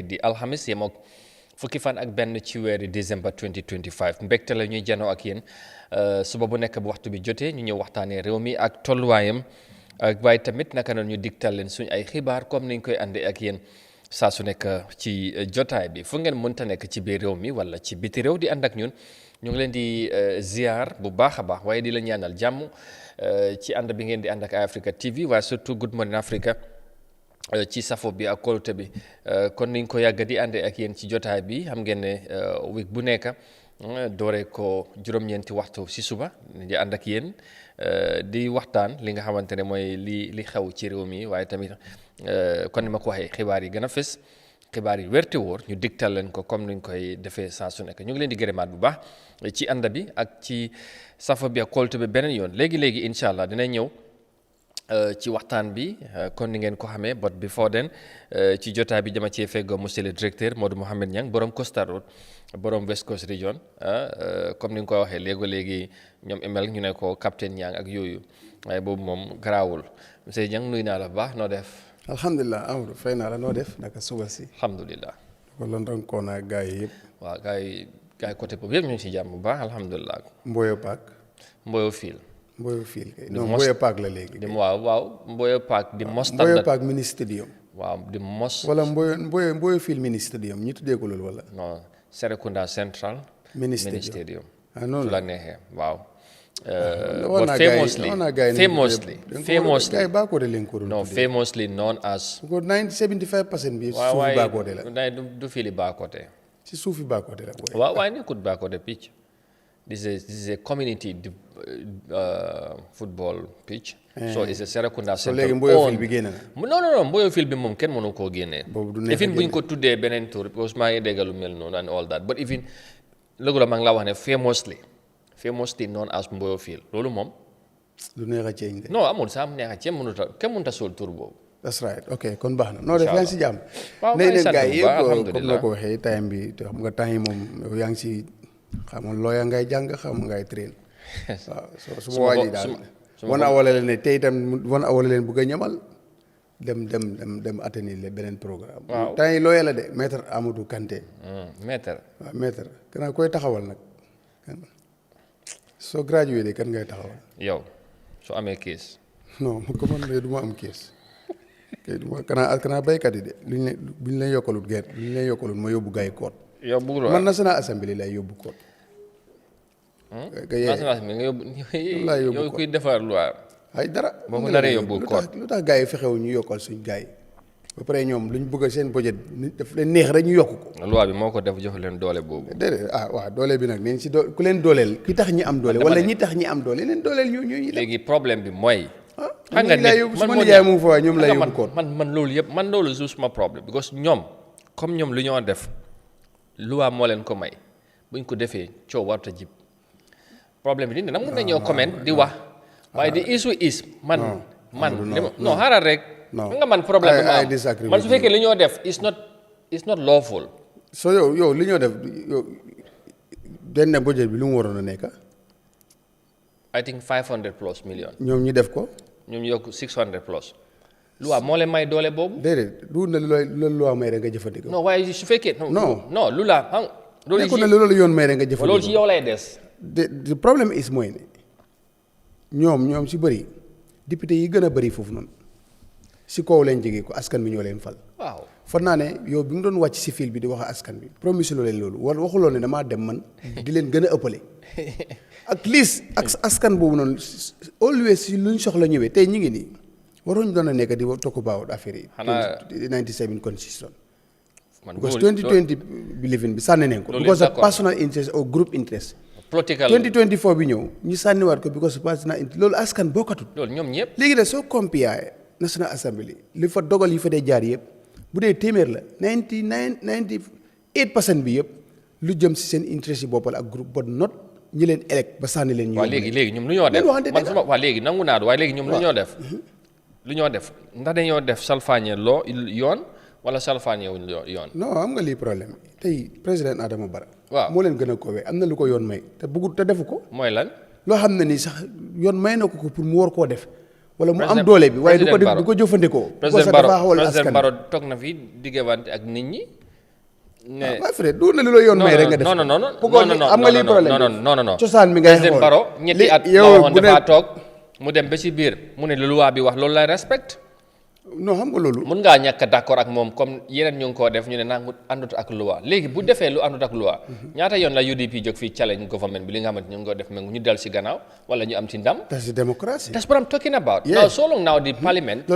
di alxamis yem ak fukki fan ak benn ci weeri décembre 2025 mbégte la ñuy janoo ak yéen suba bu nekk bu waxtu bi jotee ñu ñëw waxtaanee réew mi ak tolluwaayam waaye tamit naka noonu ñu digtal leen suñ ay xibaar comme niñ koy àndee ak yéen saa su nekk ci jotaay bi fu ngeen mënta nekk ci biir réew mi wala ci biti réew di ànd ak ñun ñu ngi leen di ziar bu baax a baax waaye di la ñaanal jàmm ci ànd bi ngeen di ànd ak Eyeafrica TV waaye surtout Good Morning Africa ci safo bi ak kóolute bi kon niñ ko yàgg di àndee ak yéen ci jotaay bi xam ngeen ne week bu nekk dooree ko juróom-ñeenti waxtu si suba di ànd ak yéen di waxtaan li nga xamante ne mooy li xew ci réew mi waaye tamit kon ni ma ko waxee xibaar yi gën a fës xibaar yi wérte wóor ñu digtal leen ko comme niñ koy defee saa su nekk ñu ngi leen di gërëmaat bu baax ci ànd bi ak ci safo bi ak kóolute bi beneen yoon léegi incha allah dina ñëw ci waxtaan bi kon ni ngeen ko xamee but before then ci jotaay bi dama cee feggoo monsieur le directeur Modou Mohamed Niang borom Costa Road borom West Coast Region comme ni nga ko waxee léegi ñoom email ñu ne ko capitaine Niang ak yooyu waaye boobu moom garaawul monsieur Niang nuyu naa la bu baax noo def. alhamdulilah Amadou fay naa la noo def naka suba si. alhamdulilah. wala ndonkoon naa gars yi yëpp. waaw gars yi côté boobu yëpp ñu ngi si jàmm bu baax alhamdulilah. Mboyo Park. Mboyo Fiil. Mboyo Fiil kay non Mboyo Park la léegi. waaw Mboyo Park di mos. Mboyo Park mini stadium. waaw di mos. wala Mboyo Fiil mini stadium ñu tuddee ko loolu wala. non Serekunda Central. mini stadium noonu su la neexee waaw. famously known as. ko 75% bi. waaw suufi Bakoteh la. waaye du fili Bakoteh. ci suufi Bakoteh la. waaw waaye nekkut Bakoteh pitch. This is a community football pitch. So it's a Serekunda Central. so léegi Mboyo Fiil bi génne na. non Mboyo Fiil bi moom kenn mënu koo génnee. boobu du neex a even buñ ko tuddee beneen tur parce que maa ngi dégg lu mel noonu and all that but even léegi la maa ngi la wax ne famously known as Mboyo Fiil loolu moom. du neex a ceeñ de. non amul sax neex a ceeñ kenn mënut a sol tur boobu. that's right ok kon baax na noo def yaa ngi si jàmm. waaw maa ngi sant bu baax yëpp alhamdulilah comme na ko waxee time bi te xam nga temps yi moom yow yaa ngi si xam nga looya ngay jàng xam ngay train waaw su ma waaj daal wan awale leen ne tey itam wan awale leen bëgg a ñamal dem atteindre le beneen programme. waaw temps yi looya la de maître Amadou Kanté. maître. waaw maître kanaa koy taxawal nag soo gradué kan ngay taxawal. yow soo amee kees. non ko man de du ma am kees kay du ma kanaa baykat yi de bu ñu leen yokkalut gerte lu ñu leen yokkalut ma yóbbu gars yi koot. yow bëgguloo man National Assembly lay yóbbu koot. National Assembly nga yóbbu yow kuy defar loi. ay dara boo ko naree yóbbu koot lu tax gars yi fexewu ñu yokkal suñ gars yi ba pare ñoom lu ñu bëgg seen budget daf leen neex rek ñu yokk ko. loi bi moo ko def jox leen doole boobu. déedéet waaw doole bi nag neen si ku leen dooleel ki tax ñi am doole. wala ñi tax ñi am doole leen dooleel ñu. léegi problème bi mooy. xam nga nit man moo jaay mu fa ñoom lay yóbbu koot. man loolu yëpp man loolu juste suma problème because ñoom comme ñoom lu ñoo def loi moo leen ko may buñ ko defee coow warut a jib problème bi nag mun nañoo comment di wax waaye the issue is man xaaral rek. nga man problème bi man su fekkee li ñoo def is not lawful. so yow li ñoo def yow den ne budget bi lu mu waroon a nekk. I think 500 plus million. ñoom ñu def ko. ñoom ñu yokk 600 plus. loi moo leen may doole boobu. déedéet du ne loolu loi may rek nga jëfandikoo. non waaye su fekkee. non lu la xam. loolu nekkul ne loolu yoon may rek nga jëfandikoo. loolu ci yow lay des. the problème is mooy ne ñoom si bëri député yi gën a bëri foofu noonu si kaw leen jege ko askan bi ñoo leen fal. waaw foog naa ne yow bi nga doon wàcc si fil bi di wax askan bi promise loo leen loolu wala waxuloo ne damaa dem man di leen gën a ëppale. at least ak askan boobu noonu always si luñ soxla ñëwee tey ñu ngi nii waroon doon a nekk di talk about affaire yi. xanaa 97 constitution. because 2020 believe bi sànni nañ ko. because of personal interest or group interest. political 2024 bi ñëw ñu sànniwaat ko because of personal interest loolu askan bokkatut. loolu ñoom ñëpp. léegi nag soo compare National Assembly li fa dogal yi fa dee jaar yëpp bu dee téeméer la 98% bi yëpp lu jëm si seen interest yi boppal ak groupe but not ñi leen elect ba sànni leen. ñu waaw léegi ñoom lu ñoo def man suma waaw léegi nangu naa waaye léegi ñoom lu ñoo def. lu ñoo def ndax dañoo def salfaañe loo yoon wala salfaañe wuñ yoon. non am nga lii problème tey président Adama Barrow. waaw moo leen gën a koowee am na lu ko yoon may te bëggut te defu ko. mooy lan. loo xam ne nii sax yoon may na ko pour mu war koo def. wala mu am doole bi waaye du ko jëfandikoo. président Barrow toog na fi diggante ak nit ñi ne my frère du na lu la yoon may rek nga def non non non am nga lii problème non cosaan mi ngay xool président Barrow ñetti at la waxoon dafa toog mu dem ba ci biir mu ne lu loi bi wax loolu lay respect non xam nga loolu mun ngaa ñàkk d'accord ak moom comme yeneen ñu ngi koo def ñu ne nangu àndut ak loi léegi bu defee lu àndut ak loi ñaata yoon la UDP jóg fii challenge government bi li nga xamante ñu ngi ko def ñu dal si gannaaw wala ñu am ci ndam. that's democracy. That's what I'm talking about. Now so long now the parliament. No,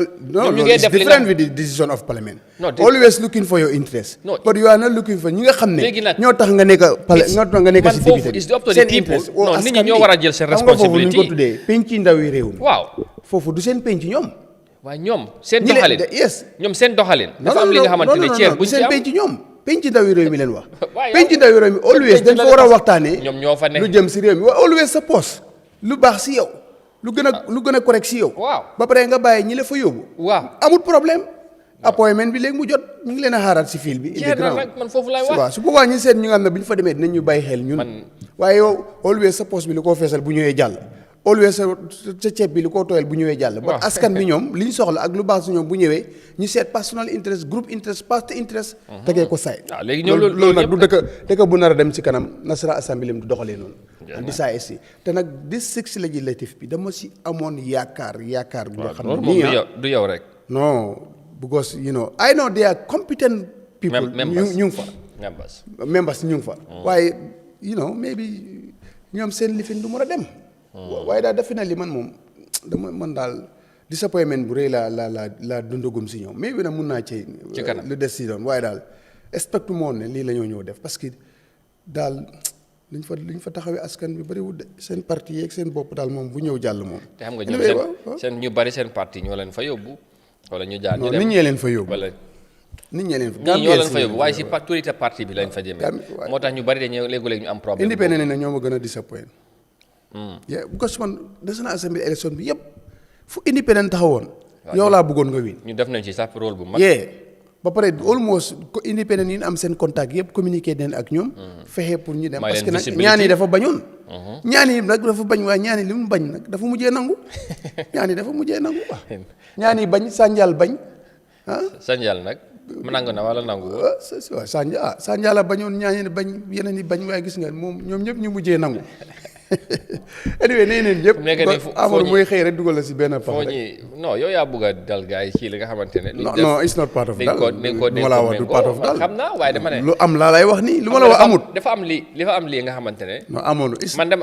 it's different with the decision of parliament. No, always looking for your interest. No, but you are not looking for ñi nga xam ne. léegi nag ñoo tax nga nekk nga nekk si député bi it's up to the people. Non nit ñi ñoo war a jël seen responsibility. xam nga foofu ñu ko tuddee penc ndaw yi réew mi. waaw foofu du seen penc ñoom. waaye ñoom seen doxalin ñoom seen doxalin. dafa am li nga xamante ne ceeb buñ ci am seen penc ñoom. penc ndaw yi réew mi leen wax. penc ndaw yi réew mi always dañ fa war a waxtaanee. ñoom ñoo fa nekk lu jëm si réew mi always sa poste lu baax si yow. lu gën a correct si yow. waaw ba pare nga bàyyi ñi la fa yóbbu. waaw amul problème. appointment bi léegi mu jot ñu ngi leen a xaaraat si fil bi. jeex na nag man foofu lay wax waaw su boobaa ñu seet ñu nga xam ne bu ñu fa demee dinañ ñu bàyyi xel ñun. waaye yow always sa poste bi li koo feesal bu ñëwee jàll. always sa ceeb bi li koo tooyal bu ñëwee jàll. ba askan bi ñoom li ñu soxla ak lu baax si ñoom bu ñëwee ñu seet personal interest group interest party interest. tegee ko saay. waaw léegi ñoom loolu nag du dëkk bu nar a dem si kanam National Assembly du doxalee noonu. di saa si te nag district legislative bi dama si amoon yaakaar bu nga xam ne nii du yow rek. non because I know they are competent people. ñu ngi fa. members ñu ngi fa. waaye maybe ñoom seen lifin du mën a dem. waaye daal defe naa li man daal disappointment bu rëy la dundagum si ñoom mais bi nag mun naa ci kanam lu des si doon waaye daal expect moon ne lii la ñoo ñëw def parce que daal liñ fa taxawee askan bi bëriwul de seen parti yeeg seen bopp daal moom bu ñëw jàll moom. te xam nga ñoom seen ñu bari seen parti ñoo leen fa yóbbu. wala ñu jaar ñu dem nit ñee leen fa yóbbu. wala nit ñee leen fa. ñoo leen fa yóbbu waaye si autorité parti bi lañ fa jëmee. moo tax ñu bari dañuy léegi-léegi ñu am problème. indépendant ne ñoo ma gën a disappoint. because man National Assembly élection bi yëpp fu indépendant taxawoon. yow laa bëggoon nga win. ñu def nañ ci sax rôle bu mag. ba pare almost indépendant yi am seen contact yëpp communiqué nañ ak ñoom. fexe pour ñu dem parce que nag ñaan yi dafa bañoon. ñaan yi nag dafa bañ waaye ñaan yi li mu bañ nag dafa mujjee nangu. ñaan yi dafa mujjee nangu waaw. ñaan yi bañ Sanjal bañ ah. Sanjal nag nangu na wala nangu. waaw Sanjal a bañoon ñaan yi bañ yeneen yi bañ waaye gis nga moom ñoom ñëpp ñu mujjee nangu. anyway nee neen yëpp Amadou mooy xëy rek dugal la si benn pax rek non yow yaa bëgg a dal gars yi ci li nga xamante ne non it's not part of dal lu ma la wax du part of dal xam naa waaye dama ne lu am laa lay wax nii lu ma la wax amut dafa am lii nga xamante ne non amoon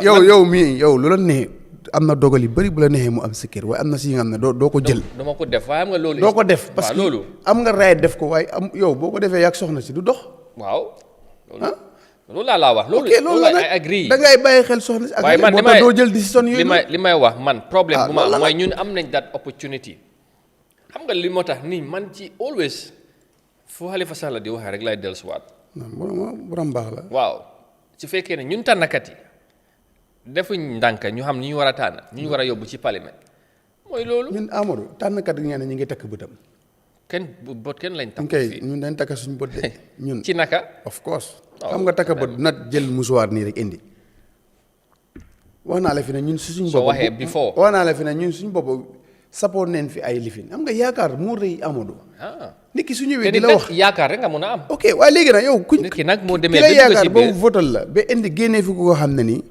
yow lu la neexee am na dogal yu bëri bu la neexee mu am si kër waaye am na si yi nga xam ne doo ko jël dama ko def waaye am nga loolu doo ko def parce que am nga raay def ko waaye am yow boo ko defee yàgg soxna si du dox waaw loolu laa wax loolu I agree da ngay bàyyi xel soxna si ak waaye man doo jël décision yooyu li may wax man problème bu ma am mooy ñun am nañ that opportunity xam nga li moo tax nii man ci always fu Halifa Sallah di waxee rek lay dellusiwaat borom baax la waaw su fekkee ne ñun tànnkat yi defuñ ndànk ñu xam ni ñu war a tànn ñu war a yóbbu ci parlement mooy loolu ñun Amadou tànnkat yi ngeen ne ñu ngi takk bëtam kenn lañ takk fii ñun dañ takk suñu bët de ñun ci naka of course xam nga takk bët nat jël musuwaar nii rek indi wax naa la fi ne ñun suñu bopp soo waxee before wax naa la fi ne ñun suñu bopp sapoo neen fi ay lifin xam nga yaakaar moo rëy Amadou nit ki su ñëwee di la wax yaakaar rek nga mun a am ok waaye léegi nag yow kuñ nit ki nag moo demee ki la yaakaar ba mu votal la ba indi génnee fi ko xam ne nii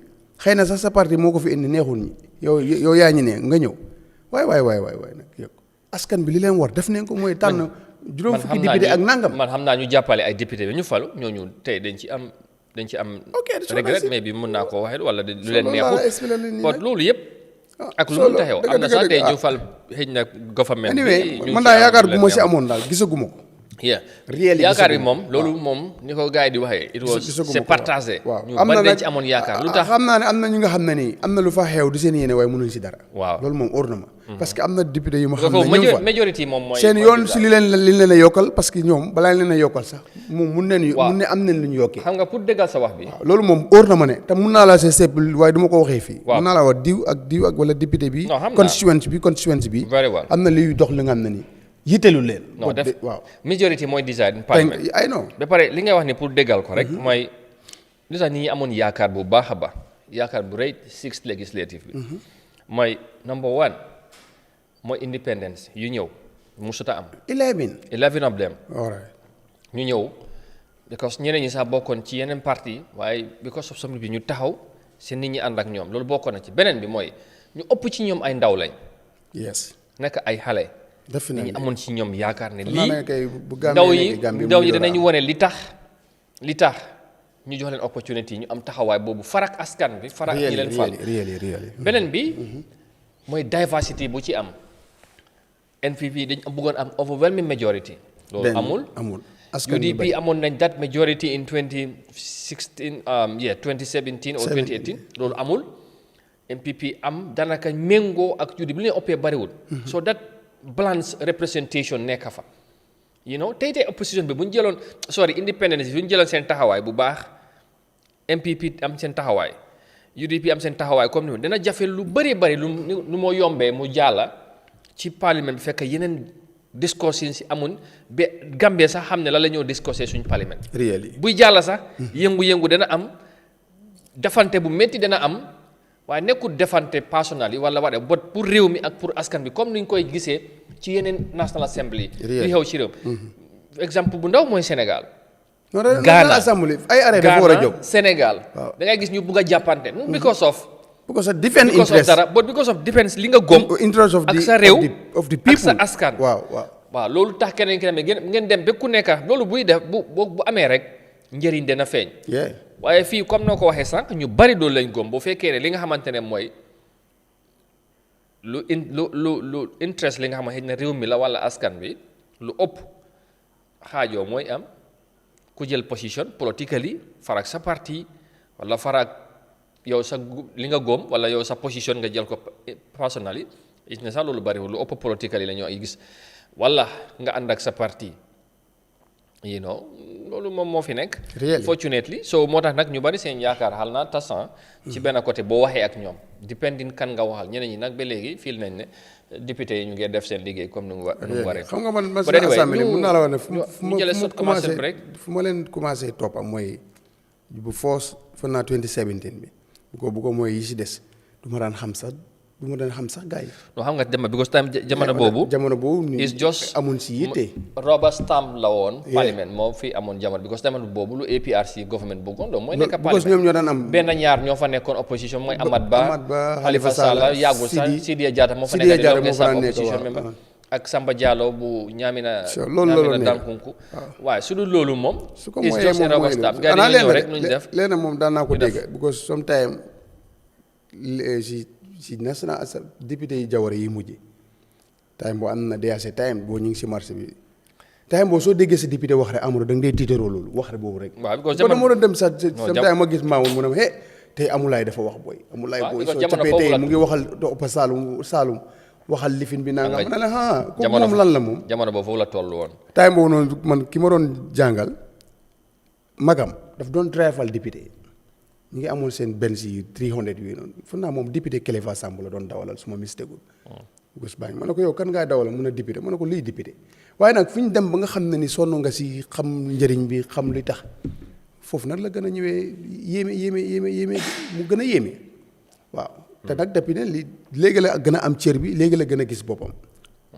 xëy na sax sa parti moo ko fi indi neexul ñi yow yaa ñi ne nga ñëw waay nag yow askan bi li leen war def nañ ko mooy tànn juróom fukki député ak nangam man xam naa ñu jàppale ay député bi ñu falu ñooñu tey dañ ci am regret mais bi mën naa koo waxee wala lu leen neexul kon loolu yëpp ak lu mu taxew am na sax tey ñu fal xëy na government bi man daal yaakaar bu ma si amoon daal gisaguma ko yaakaar bi moom loolu moom ni ko gars yi di waxee it was c'est partagé ñu bari dañ ci amoon yaakaar lu tax xam naa ne am na ñu nga xam ne nii am na lu fa xew di seen yéene waaye mënuñ si dara waaw loolu moom óor na ma parce que am na député yu ma xam ne ñu fa majorité moom mooy seen yoon si li leen a yokkal parce que ñoom balaa leen a yokkal sax moom mun ne am nañ lu ñu yokkee xam nga pour dëggal sa wax bi loolu moom óor na ma ne te mun naa laa see sepp waaye du ma ko waxee fii mun naa laa wax diw ak wala député bi constituency bi am na liy dox li nga xam ne nii yitelu leen non def waaw majority mooy decide parlement I know ba pare li ngay wax ni pour déggal ko rek mooy li tax nit ñi amoon yaakaar bu baax a baax yaakaar bu rëy sixth legislative bi mooy number one mooy independence yu ñëw musuta am 11 of them alright ñu ñëw because ñeneen ñi sax bokkoon ci yeneen parti waaye because of something bi ñu taxaw seen nit ñi ànd ak ñoom loolu bokkoon na ci beneen bi mooy ñu ëpp ci ñoom ay ndaw lañ. yes nekk ay xale. def nit ñi amoon ci ñoom yaakaar ne lii ndaw ndaw yi danañu wone li tax ñu jox leen opportunity ñu am taxawaay boobu farak askan bi farak ñi leen fal beneen bi mooy diversity bu ci am NPP dañ bëggoon am overwhelming majority loolu amul UDP amoon nañ that majority in 2017 or 2018 loolu amul NPP am danaka méngoo ak UDP bi leen ëppee bariwul so that balance representation nekk fa tey opposition bi bu ñu jëloon independence bi bu ñu jëloon seen taxawaay bu baax MPP am seen taxawaay UDP am seen taxawaay comme ni dana jafe lu bëri lu moo yombee mu jàlla ci parlement bi fekk yeneen discours yi si amun ba Gambie sax xam ne la ñoo discussé suñu parlement buy jàlla sax yëngu-yëngu dana am defante bu métti dana am waaye nekkul defante personnel yi wala wala bot pour réew mi ak pour askan bi comme ni ñu koy gisee ci yeneen National Assembly li xew ci réew exemple bu ndaw mooy Sénégal Ghana ay arrêt dafa war a jóg Sénégal da ngay gis ñu bugg a jàppante because of defense interest dara but because of defense li nga gom ak sa réew ak sa askan waaw loolu tax keneen ki ngeen dem ba ku nekk loolu buy def bu amee rek njëriñ dana feeñ waaye fii comme noo ko waxee sànq ñu bari loolu lañ gom bu fekkee ne li nga xamante ne mooy lu interest li nga xamante ne réew mi la wala askan bi lu ëpp xaajoo mooy am ku jël position politically farak sa parti wala farak yow sa li nga góom wala yow sa position nga jël ko personally it ne sax loolu bariwul lu ëpp politically la ñoo gis wala nga ànd ak sa parti loolu moom moo fi nekk fortunately so moo tax nag ñu bari seen yaakaar xal naa tasan ci benn côté boo waxee ak ñoom depending kan nga waxal ñeneen ñi nag ba léegi fiil nañ ne député yi ñu ngi def seen liggéey comme nu mu waree xam nga man assemblée mun naa la wax ne fu ma leen commencé topp am mooy bu foos fan naa 2017 bi bu ko mooy yi si des du ma daan xam sax gars yi. non xam nga because time jamono boobu. is just amun si yitte. rubber stamp la woon. parlement moo fi amoon jamono because jamono boobu lu APRC government bëggoon doon mooy nekk parlement. ñoom ñoo daan am. benn ñaar ñoo fa nekkoon opposition mooy Amat Bah Halifa Sallah yàggul sax Sidia Jatta moo fa nekk opposition member ak Samba Diallo bu ñaamina dankunku waaye su dul loolu moom. su ko mooyee moom rubber stamp gars yi ñëw rek ñu def léegi moom daan naa ko dégg because sometimes si national député yi jawara yi mujj time boo am na DAC time boo ñu ngi si marché bi time boo soo déggee sa député wax rek amul da nga dee tiitaroo loolu wax rek boobu rek. waaw because jamono doon dem sa time ma gis maamoon mu ne tey amulaay dafa wax booy. amulaay booy soo capee tey mu ngi waxal Oppa Saalum waxal lifin bi nangam ma ne la kooku moom lan la moom. jamono boobu foofu la toll woon. time boobu noonu man ki ma doon jàngal magam daf doon driveal député. ñu ngi amoon seen benn si 300 yooyu noonu fu naa moom député Kéléfa Samb la doon dawalal su ma mistéegul. Gus Bañ ma ne ko yow kan ngaa dawalal mun a député ma ne ko luy député waaye nag fu ñu dem ba nga xam ne ni sonn nga si xam njëriñ bi xam li tax foofu nag la gën a ñëwee yéeme mu gën a yéeme waaw. te nag depuis ne léegi la gën a am cër bi léegi la gën a gis boppam.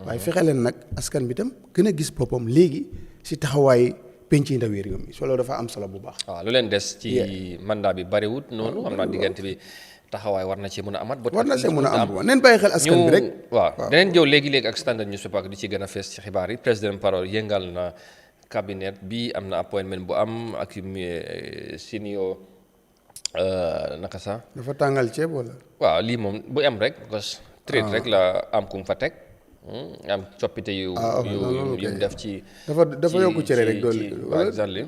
waaye fexe leen nag askan bi tam gën a gis boppam léegi si taxawaay. penc ndawi réew mi solo dafa am solo bu baax. waaw lu leen des ci mandat bi bariwut noonu xam naa diggante bi taxawaay war na ci mën a amat. war na see mën a am neen bàyyi xel askan bi rek. waaw daneen jëw léegi ak standard newspaper di ci gën a fees ci xibaar yi président Barrow yëngal na cabinet bi am na appointment bu am ak senior naka sax. dafa tàngal ceeb wala. waaw lii moom bu am rek parce que trade rek la am ku fa teg. am coppite yu def ci. dafa yokku cere rek doole. exactly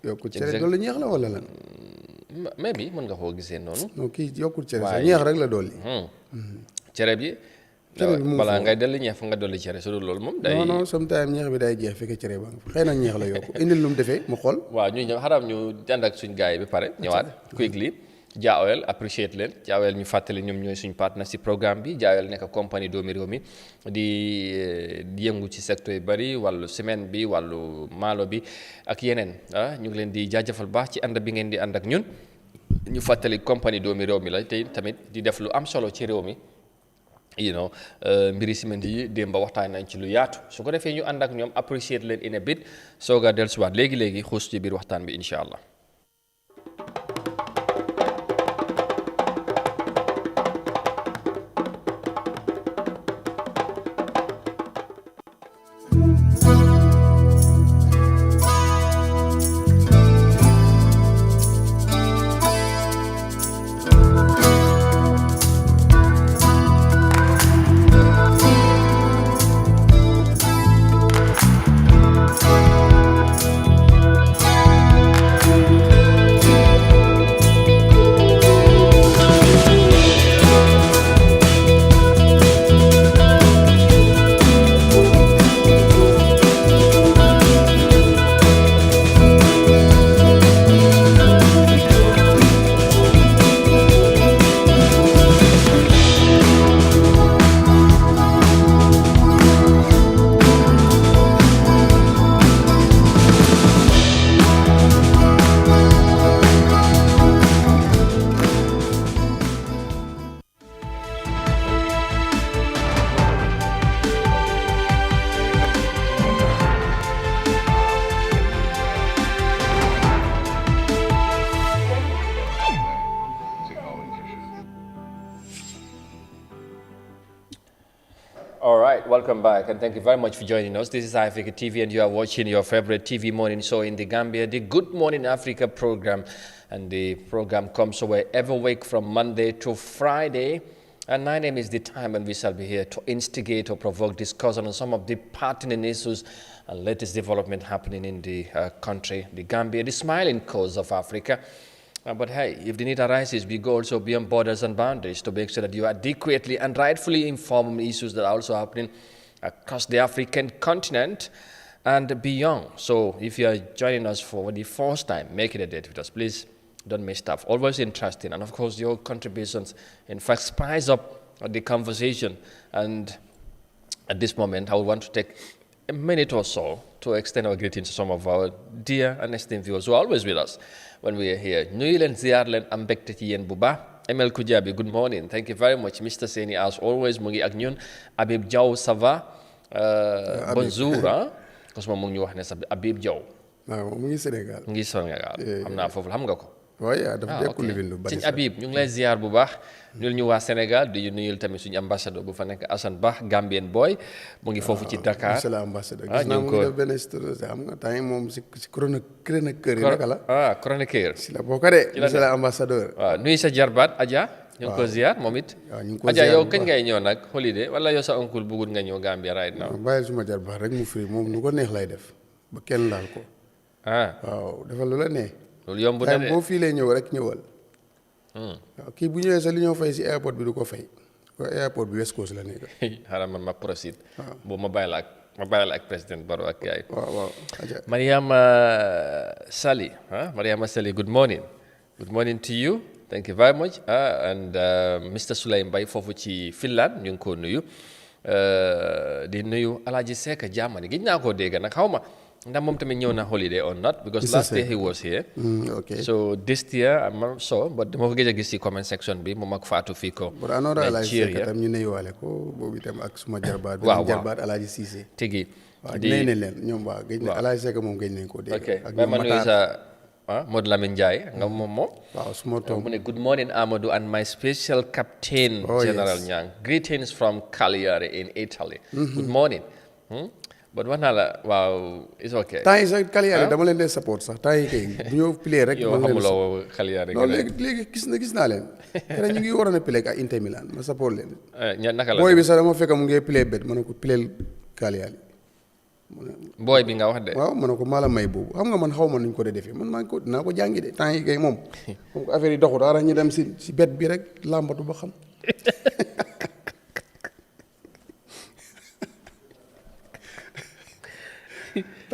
yokku cere doole ñeex la wala lan. mais bi mën nga koo gisee noonu. non kii yokkul cere sax ñeex rek la doole. cere bi. balaa ngay dolli ñeex fa nga dolli cere su dul loolu moom. day non sometimes ñeex bi day jeex fekkee cere ba xëy na ñeex la yokku indil lu mu defee mu xool. waaw ñu ñëw xaram ñu ànd ak suñ gars yi ba pare ñëwaat quickly. Jah Oil appreciate leen Jah Oil ñu fàttali ñoom ñooy suñu partenaire ci programme bi Jah Oil nekk compagnie doomi réew mi di yëngu ci secteur yu bari wàllu ciment bi wàllu maalo bi ak yeneen ñu ngi leen di jaajëfal baax ci ànd bi ngeen di ànd ak ñun ñu fàttali compagnie doomi réew mi la tey tamit di def lu am solo ci réew mi mbiri ciment yi démba waxtaan nañ ci lu yaatu su ko defee ñu ànd ak ñoom appreciate leen in a bit sooga dellusiwaat léegi xuus ci biir waxtaan bi incha allah. All right, welcome back and thank you very much for joining us. This is Eyeafrica TV and you are watching your favorite TV morning show in the Gambia, the Good Morning Africa program. And the program comes away every week from Monday to Friday. And 9 a.m. is the time when we shall be here to instigate or provoke discussion on some of the pertinent issues and latest development happening in the country, the Gambia, the smiling coast of Africa. But hey, if the need arises, we go also beyond borders and boundaries to make sure that you are adequately and rightfully informed on issues that are also happening across the African continent and beyond. So if you are joining us for the first time, make it a date with us. Please don't miss stuff. Always interesting. And of course, your contributions, in fact, spice up the conversation. And at this moment, I would want to take a minute or so to extend our greetings to some of our dear and esteemed viewers who are always with us when we are here. Nuyu leen ziar leen am mbégte ci yéen bu baax. Emel Kujabi, good morning. Thank you very much. Mr. Seni, as always, mu ngi ak ñun. Habib Diaw, ça va? Bonjour. Parce que moom mu ngi ñu wax ne sa Habib Diaw. waaw mu ngi Sénégal. mu ngi Sénégal. xam naa foofu xam nga ko. waaye dafa dekku livin lu bari. Sëñ Habib ñu ngi lay ziar bu baax. nuyul ñu waa Sénégal di nuyul tamit suñu ambassadeur bu fa nekk Assane Ba Gambien boy mu ngi foofu ci Dakar. monsieur l'ambassadeur. gis naa mu ngi def benn histoire xam nga temps moom si chroniqueur yi naka la. Chroniqueur. si la bokk de monsieur l'ambassadeur. waaw nuyu sa jarbaat Adja. ñu ngi ko ziar moom it. waaw ñu ngi ko Adja ziar yow kañ ngay ñëw nag holiday wala yow sa oncle bëggul nga ñëw Gambia right now. bàyyil suma jarbaat rek mu firi moom nu ko neex lay def ba kenn laal ko. waaw dafa lu la neex. loolu yomb na de boo fii lay ñëw rek ñëwal. waaw kii bu ñëwee sax li ñoo fay si airport bi du ko fay ko airport bi West Coast la nekk. xaaral man ma proceed. waaw boobu ma bàyyi la ak président Barrow ak yaay. waaw. Mariama Sali Mariama Sali good morning. Good morning to you. Thank you very much. And Mr. Souley Mbaye foofu ci Finland ñu ngi ko nuyu. Di nuyu Alhaji Seka Jammeh gis naa koo dégg nag xaw ma ndax moom tamit ñëw na holiday or not because last year he was here. Okay. So this year I'm not sure but dama ko gëj a gis ci comment section bi moom ak Fatou fii ko. but anoora Alhaji Seka tam ñu nuyuwaale ko boobu itam ak suma jarbaat. waaw jarbaat Alhaji Cissé. tigi waaw nee nañ leen ñoom waa gëj na Alhaji Seka moom gëj nañ ko dégg. ok ba ma nuyu sa Modou Lamine Ndiaye nga moom. waaw suma toom mu ne good morning Amadou and my special captain General Nyang greetings from Cagliari in Italy. Good morning. But wax naa la waaw it's okay. temps yi sax Cagliari dama leen dee support sax temps yi kay bu ñëw play rek. yow xamuloo Cagliari non léegi gis naa leen. keneen ñu ngi waroon a play ak Inter Milan ma support leen. naka la booy bi sax dama fekk mu ngi play bet ma ne ko play Cagliari. booy bi nga wax de. waaw ma ne ko maa la may boobu xam nga man xaw ma nuñ ko dee defee man maa ngi ko dinaa ko jàngi de temps yi kay moom. comme affaire yi doxul dara ñu dem si bet bi rek làmbatu ba xam.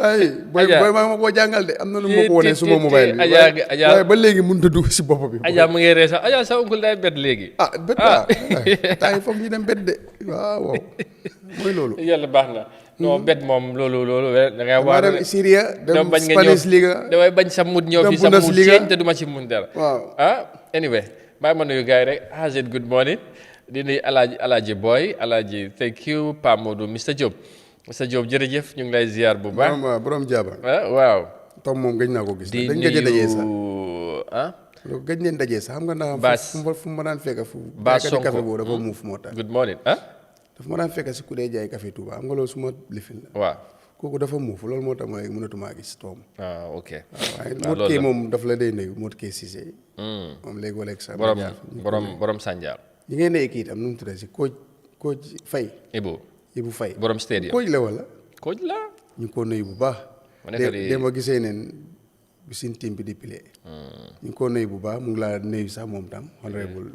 ay booy maa ma koo jàngal de am na lu ma ko wone suma mobile bi waaye ba léegi mënut a dugg si bopp bi. Adja mu ngi ree sax Adja sa oncle day bet léegi. Bet temps yi foog ñu dem bet de waaw mooy loolu. yàlla baax na. non bet moom loolu da ngay war dem Syria dem Spanish Liga damay bañ sa mut ñëw fi sa mut ceeñ te duma ci mun dara. waaw anyway bàyyi ma nuyu gars yi rek Hazard good morning di nuyu Alaaji Boy Alaaji thank you Pa Modou Mr Diop jërëjëf ñu ngi lay ziar bu baax. borom jaaba. waaw. Tom moom gëj naa ko gis. di dañ gëj a dajee sax. gëj neen dajee sax xam nga naa. Baas fu ma daan fekk fu. Baas Sonko café boobu dafa muuf moo tax. good morning dafa ma daan fekk si ku dee jaay café Touba xam nga loolu suma lifin la. waaw. kooku dafa muuf loolu moo tax ma mënatumaa gis Tom. ok. waaye Modou Kay moom daf la day nuyu Modou Kay Cissé. moom léegi wala sax. borom Sandial. ñi ngay nekk itam nu mu tuddee si coach Faye. Ibu Faye. borom stadium coach la wala. coach la. ñu ngi ko nuyu bu baax. ma gisee neen bi suñ team bi di play. ñu ngi ko nuyu bu baax mu ngi laa nuyu sax moom tam honorable.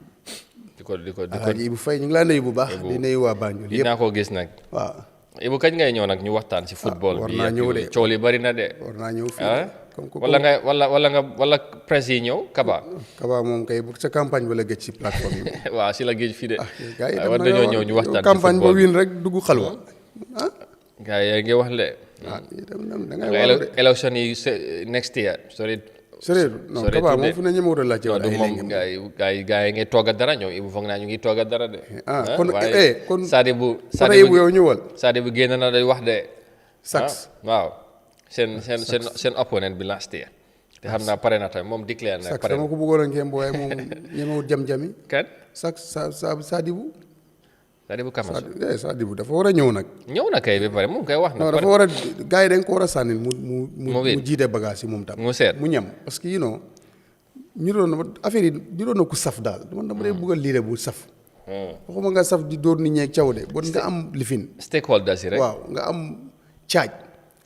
di ko Alaaji Ibu Faye ñu ngi laa nuyu bu baax. di nuyu waa Banjul yëpp dinaa ko gis nag. waaw. Ibu kañ ngay ñëw nag ñu waxtaan si football bi. war naa ñëw de coow li bari na de. war naa ñëw fii. wala presse yi ñëw Kaba. Kaba moom kay sa campagne ba la géej si plateforme bi. waaw si la géej fii de. gars yi war dañoo ñëw ñu waxtaan si campagne ba win rek dugg xalwa. gars yi ngi wax le. da ngay wax de élection yi next year sérieux non Kaba moom fu ne ñëmewut a laajte wala ay léegi gars yi ngay togg dara ñoom Ibu foog naa ñu ngi togg dara de. kon Sadibou yow ñëwal. Sadibou génn na day wax de. sax waaw seen opponent bi last year te xam naa pare na tamit moom déclare na pare na. dama ko bëggoon a ngeen waaye moom ñemewut jam-jami. kan sax Sadibou. Sadibou Kamara Sadibou dafa war a ñëw nag. ñëw na kay ba pare moom kay wax na. non dafa war a gars yi dañ ko war a sànnil mu jiite bagage yi moom tam. mu seet mu ñam parce que ñu doon affaire yi ñu doon na ku saf daal man dama dee bëgg a liire bu saf. waxuma nga saf di dóor nit ñeeg caw de bon nga am lifin. stakeholders yi rek. waaw nga am caaj.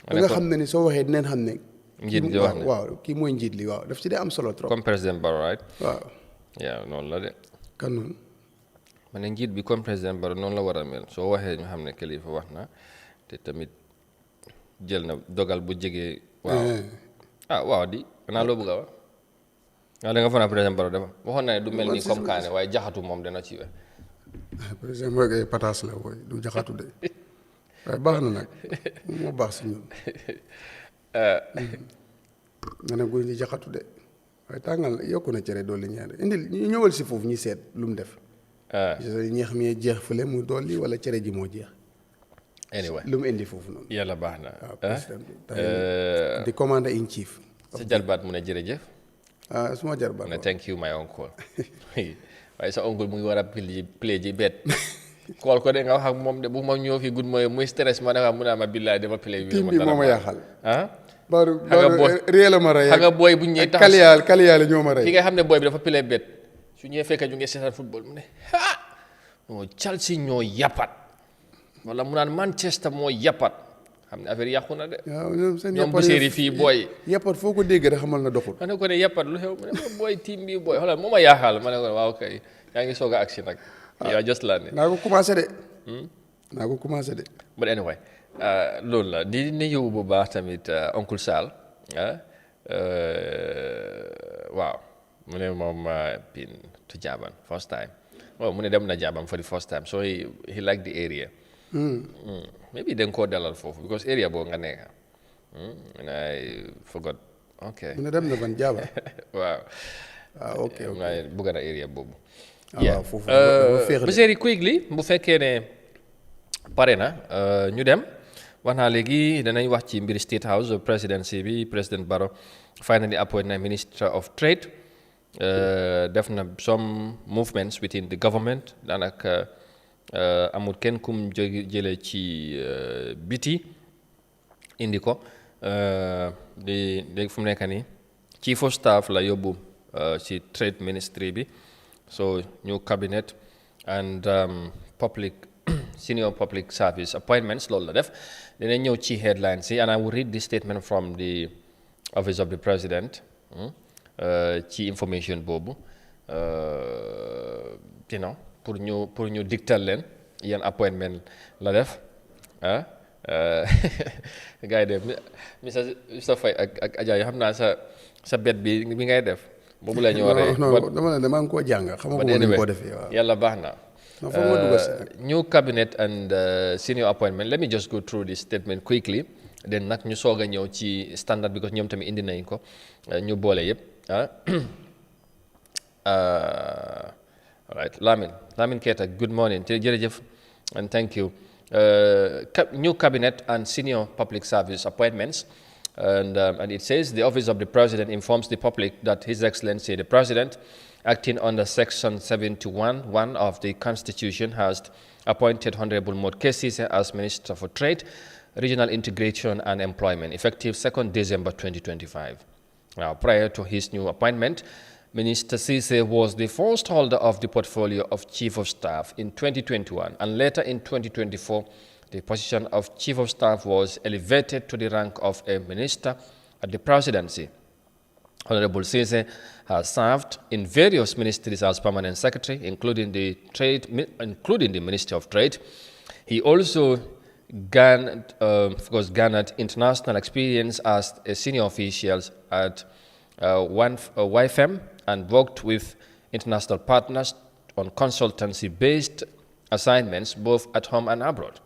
ba nga xam ne ni soo waxee dinañ xam ne. njiit li wax ne waaw kii mooy njiit li waaw daf ci dee am solo trop. comme président Barrow right. waaw. yaa noonu la de. kan noonu. ma ne njiit bi comme président Barrow noonu la war a mel soo waxee ñu xam ne kilifa wax na te tamit jël na dogal bu jege. waaw waaw di xanaa loo bëgg a wax. waaw da nga foog naa président Barrow dafa waxoon na ne du mel ni comme kaane waaye jaxatu moom dana ci we. président mooy kay pataas la booy du jaxatu de waaye baax na nag moo baax si ñun. nga ne guy di jaxatu de waaye tàngal yokku na cere dolli ñaar indil ñu ñëwal si foofu ñu seet lu mu def. ñeex mi jeex fële mu dolli wala cere ji moo jeex. anyway lu mu indi foofu noonu. yàlla baax na. waaw président di commander in chief. sa jarbaat mu ne jërëjëf. suma jarbaat mu ne thank you my uncle. waaye sa oncle mu ngi war a play ji bet. kool ko de nga wax ak moom de bu ma ñëw fii gud mooy muy stress ma ne mu ne ma billaay dama play. team bi moo ma yaaxal. baaru réel ma rey. xam nga booy bu ñuy tax kaliyaal ñoo ma rey. ki nga xam ne booy bi dafa play bet. su ñëwee fekk ñu ngi seetaan football mu ne Chelsea ñoo yappat wala mu naan Manchester moo yappat xam ne affaire yàqu na de. waaw ñoom bu séeri fii booy. yappat foo ko dégg rek xamal na doxul. ma ne ko ne yappat lu xew mu ne ma booy team bi booy xoolal moo ma yaaxal ma ne ko waaw kay yaa ngi soog a agsi nag. yaa just la ne. naa ko commencé de. but anyway loolu la di nuyu bu baax tamit oncle Sall waaw. mu ne moom been to Jaban first time mu ne dem na Jaban for the first time so he liked the area. Maybe dañ koo dalal foofu because area boo nga nekk and I forgot ok. mu ne dem na ban Jaban. waaw. ok bëgg na area boobu. waaw foofu very quickly bu fekkee ne pare na ñu dem wax naa léegi danañ wax ci mbiri State House presidency bi président Barrow finally appointed minister of trade. def na some movements within the government daanaka amul kenn kum jëlee ci biti indi ko di fu mu nekk nii chief of staff la yóbbu ci trade ministry bi so new cabinet and public senior public service appointments loolu la def dina ñëw ci headlines yi and I will read this statement from the office of the president. Ci information boobu pour ñu digtal leen yan appointment la def gars yi de Mr Faye ak Adja yoo xam naa sa bet bi ngay def boobu la ñu war a. non dama ngi koo jàng xam nga ko ko defee waaw. yàlla baax na. New cabinet and senior appointment let me just go through this statement quickly then nag ñu soog a ñëw ci standard because ñoom tamit indi nañ ko ñu boole yëpp. All right, Lamin Keita, good morning. Jërëjëf and thank you. New cabinet and senior public service appointments. And it says the Office of the President informs the public that His Excellency the President, acting under Section 71(1) of the Constitution, has appointed Honorable Modke Sise as Minister for Trade, Regional Integration and Employment, effective 2nd December 2025. Now, prior to his new appointment, Minister Sise was the first holder of the portfolio of Chief of Staff in 2021, and later in 2024, the position of Chief of Staff was elevated to the rank of a minister at the presidency. Honorable Sise has served in various ministries as permanent secretary, including the Ministry of Trade. He also garnered international experience as a senior official at YFM and worked with international partners on consultancy-based assignments both at home and abroad.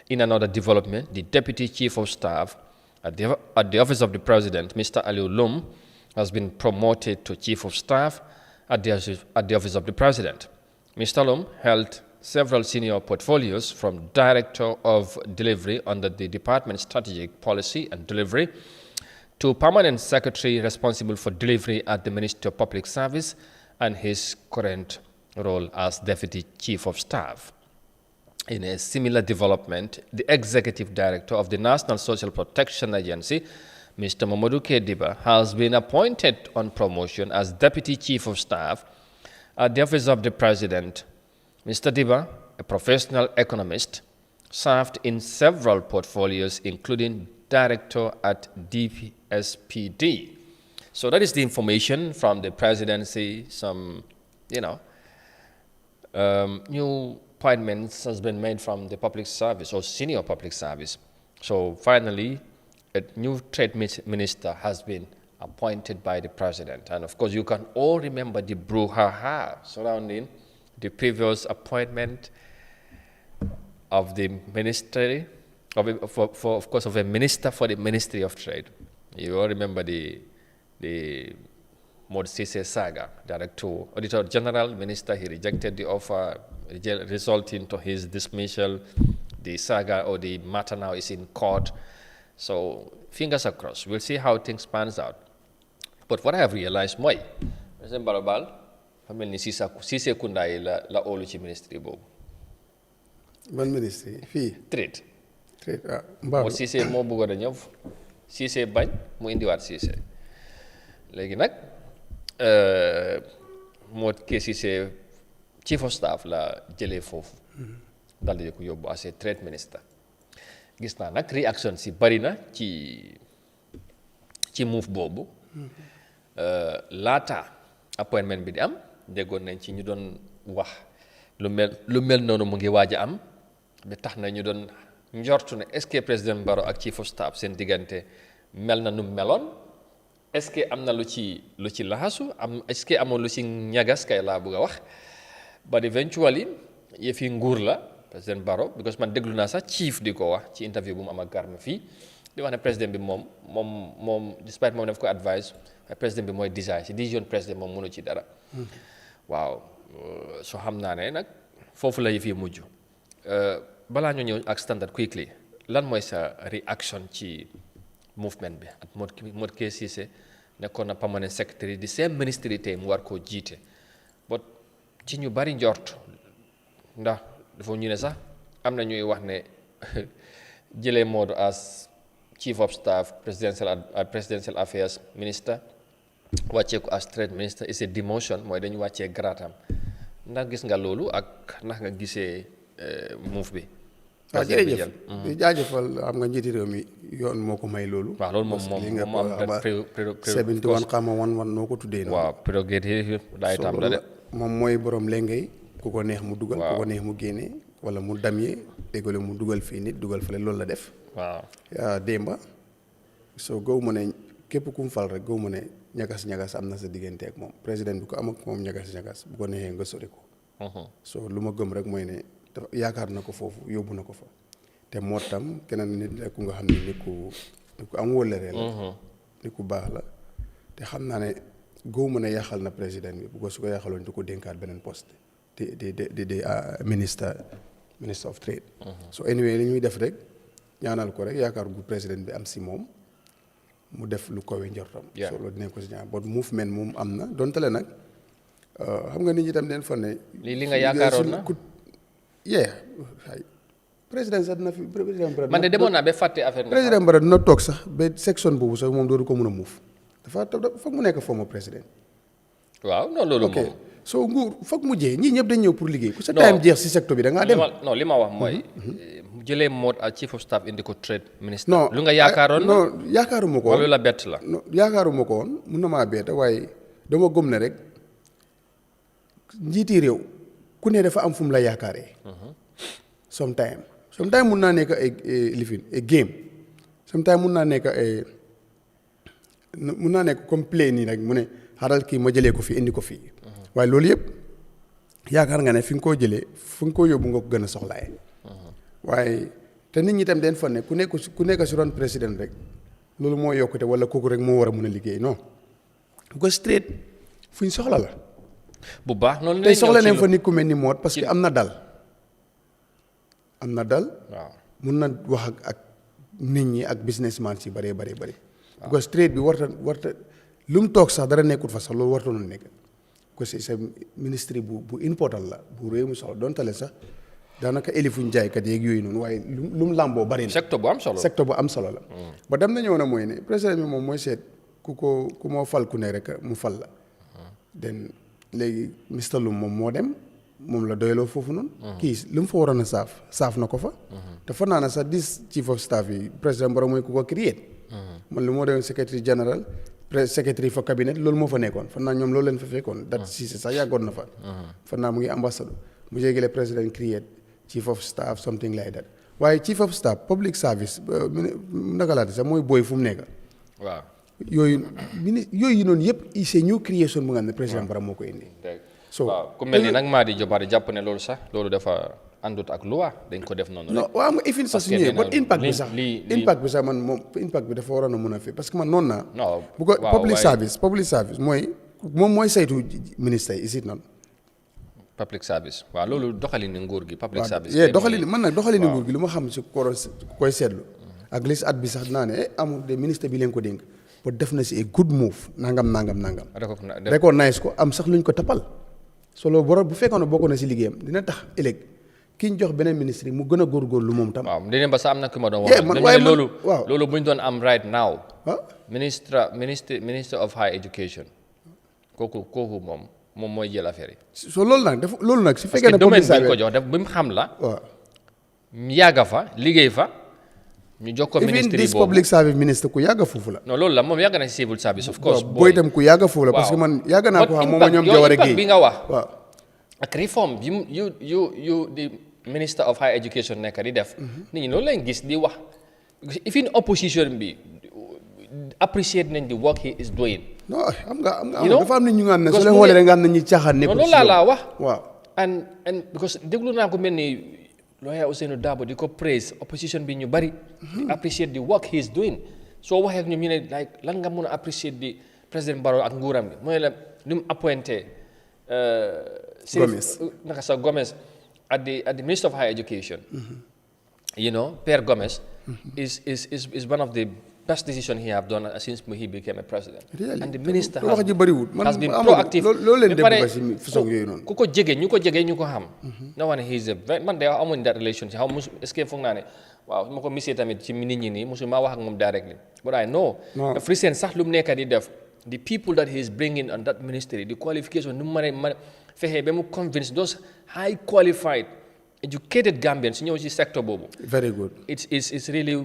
In another development, the Deputy Chief of Staff at the Office of the President, Mr. Aliu Lum, has been promoted to Chief of Staff at the Office of the President. Mr. Lum held several senior portfolios, from Director of Delivery under the Department's Strategic Policy and Delivery to Permanent Secretary responsible for delivery at the Ministry of Public Service, and his current role as Deputy Chief of Staff. In a similar development, the Executive Director of the National Social Protection Agency, Mr. Mamadou Kediba, has been appointed on promotion as Deputy Chief of Staff at the Office of the President. Mr. Diba, a professional economist, served in several portfolios, including Director at DPSPD. So that is the information from the presidency. Some, new appointments has been made from the public service or senior public service. So finally, a new trade minister has been appointed by the president. And of course, you can all remember the brouhaha surrounding the previous appointment of the ministry, of a minister for the Ministry of Trade. You all remember the Mod Sise saga, Director, Auditor General, Minister, he rejected the offer, resulting to his dismissal. The saga or the matter now is in court. So fingers are crossed. We'll see how things pans out. But what I have realized, President Barabal, famel ni Sise Kunda yi la olu ci ministry boobu. Ban ministry fii. Trade. Mbaaw. Moo Sise moo bëggoon a ñëw Sise bañ mu indiwaat Sise. Léegi nag moo kee Sise Chief of Staff la jëlee foofu. Dal di ko yóbbu as a trade minister. Gis naa nag réaction si bari na ci move boobu. Laata appointment bi di am déggoon nañ ci ñu doon wax lu mel noonu mu ngi waaj a am ba tax na ñu doon njortu ne est-ce que président Barrow ak Chief of Staff seen diggante mel na nu meloon, est-ce que am na lu ci laxasu est-ce que amoon lu ci ñagas kay laa bëgg a wax. But eventually yëfi nguur la président Barrow, because man déglu naa sax chief di ko wax ci interview bu mu am ak Garmi fii di wax ne président bi moom despite moom daf ko advise président bi mooy decide si décision président moom mënu ci dara. Waaw soo xam naa ne nag foofu la yëf yi mujj. Balaa ñu ñëw ak standard quickly, lan mooy sa reaction ci movement bi ak Modou Cissé nekkoon na permanent secretary di same ministry tey mu war koo jiite. But ci ñu bari njort ndax dafa ñu ne sax am na ñuy wax ne jëlee Modou as Chief of Staff Presidential Affairs Minister wàccee ko as Trade Minister is a demotion, mooy dañu wàccee gradam. Ndax gis nga loolu ak ndax nga gisee move bi. waaw jërëjëf di jaajëfal xam nga njiiti réew mi yoon moo ko may loolu. waaw loolu moom am 71 xama 11 noo ko tuddee noonu. waaw prérogative daay tam la de. moom mooy borom lengay ku ko neex mu dugal ku ko neex mu génne wala mu damyee déggale mu dugal fii nit dugal fële loolu la def. waaw démba soo gaw ma ne képp ku mu fal rek gaw ma ne ñagas am na sa diggante ak moom président bi ko am ak moom ñagas bu ko neexee nga sori ko. so lu ma gëm rek mooy ne yaakaar na ko foofu yóbbu na ko fa te moo tam keneen nit la ku nga xam ne nit ku am wóllëre la nit ku baax la te xam naa ne góob mën a yàqal na président bi bu ko su ko yàqaloon du ko dénkaat beneen poste di minister of trade. so anyway li ñuy def rek ñaanal ko rek yaakaar gu président bi am si moom mu def lu kowe njortam. so loolu dinañ ko si ñaan but movement moom am na donte le nag xam nga nit ñi tam den fa ne. li nga yaakaaroon na président sax dina fi président Barrow. man de demoon naa ba fàtte affaire nga. président Barrow dina toog sax ba section boobu sax moom dootu ko mën a muuf dafa foog mu nekk former président. waaw non loolu moom. so nguur foog mu jeex ñii ñëpp dañ ñëw pour liggéey. ku sa time jeex si secteur bi da ngaa dem. non li ma wax mooy. jëlee mode ak chief of staff indi ko trade minister. lu nga yaakaaroon non yaakaaruma ko woon wala la bett la. non yaakaaruma ko woon mun na maa bett waaye dama gëm ne rek njiiti réew ku ne dafa am fu mu la yaakaaree. sometime mun naa nekk ay game sometime mun naa nekk comme play nii rek mu ne xaaral kii ma jëlee ko fii indi ko fii. waaye loolu yëpp yaakaar nga ne fi nga koo jëlee fu nga koo yóbbu nga ko gën a soxlaaye. waaye te nit ñi tam den fa ne ku nekk si ron président rek loolu moo yokkute wala kooku rek moo war a mun a liggéey non bu ko straight fuñ soxla la. bu baax noonu tey soxla nañ fa nit ku mel ni moot parce que am na dal. waaw mun na wax ak nit ñi ak businessman si bëree bëri. bu ko straight bi warta lu mu toog sax dara nekkut fa sax loolu warta noonu nekk. parce que sa ministre bu important la bu réew mi soxla doon tale sax daanaka élifuñ jaaykat yeeg yooyu noonu waaye lu mu làmboo bari na. secteur bu am solo la. ba dem na ñëw na mooy ne président bi moom mooy seet ku moo fal ku ne rek mu fal la. den léegi Mr Loum moom moo dem moom la doyloo foofu noonu. kii lu mu fa waroon a saaf na ko fa. te fa naa ne sax dis chief of staff yi président Barrow mooy ku ko créé. man lu moo doon secrétaire général. secrétaire fa cabinet loolu moo fa nekkoon fan naa ñoom loolu leen fa fekkoon. dat Cissé sax yàggoon na fa. fan naa mu ngi ambassadeur mu jéegale président create chief of staff something like that waaye chief of staff public service naka laata sax mooy booy fu mu nekk. waaw yooyu noonu yëpp c'est new création bu nga xam ne président Barrow moo ko indi. waaw ku mel ni nag Madi Jobaare jàpp ne loolu sax loolu dafa àndut ak loi dañ ko def noonu. non waaw nga ifin sax su ñëwee but impact bi sax man moom impact bi dafa waroon a mun a fi parce que man noonu naa. non bu ko public service mooy saytu ministère yi isit noonu. public service waaw loolu doxalin nguur gi. public service doxalin nguur gi lu ma xam si koy seetlu. ak lis at bi sax dinaa ne amul de ministre bi leen ko dénk ba def na si a good move nangam. recognize ko am sax luñ ko tappal. solo borom bu fekkoon ne bokk na si liggéeyam dina tax ëllëg ki ñu jox beneen ministre yi mu gën a góorgóorlu moom tam. waaw dinañ ba sax am na ku ma doon wax. loolu bu ñu doon am right now. ministre of high education kooku moom mooy jël affaire yi. so loolu nag su fekkee ne domaine bi ñu ko jox def bi mu xam la. waaw yàgga fa liggéey fa. ñu jox ko ministre yi boobu public service ministre ku yàgga foofu la. non loolu la moom yàgg na si civil service of course. booy itam ku yàgga foofu la. parce que man yàgg naa ko xam moom ñoom Jawara Gueye bi nga wax. waaw ak reform yu di minister of higher education nekk di def. nit ñi loolu lañ gis di wax even opposition bi appreciate nañ the work he is doing. non xam nga dafa am nit ñu nga xam ne su leen xoolee rek nga xam ne ñi caaxaan nekkul. loolu laa wax. waaw and because déglu naa ko mel ni. lawyer Ousainou Darboe di ko praise opposition bi ñu bari. di appreciate the work he is doing. soo waxee ak ñoom ñu ne like lan nga mun a appreciate di président Barrow ak nguuram bi mooy la ni mu appointé. Gomez at the Minister of Higher Education. Pierre Gomez. is one of the best decision he have done since he became a president. Really? And the minister wax ji bëriwul has been proactive. loolu leen dem ba si façon yooyu noonu. ku ko jege ñu ko xam. na wax ne he is a very man de amuñ that relationship xaw musu est-ce que foog naa ne waaw ma ko misee tamit ci nit ñi nii musu maa wax ak moom directly. but I know. daf recent sax lu mu nekk di def. the people that he is bringing on that ministry the qualification nu mu mën a fexe ba mu convince those high qualified educated Gambians ñëw ci secteur boobu. very good. it's really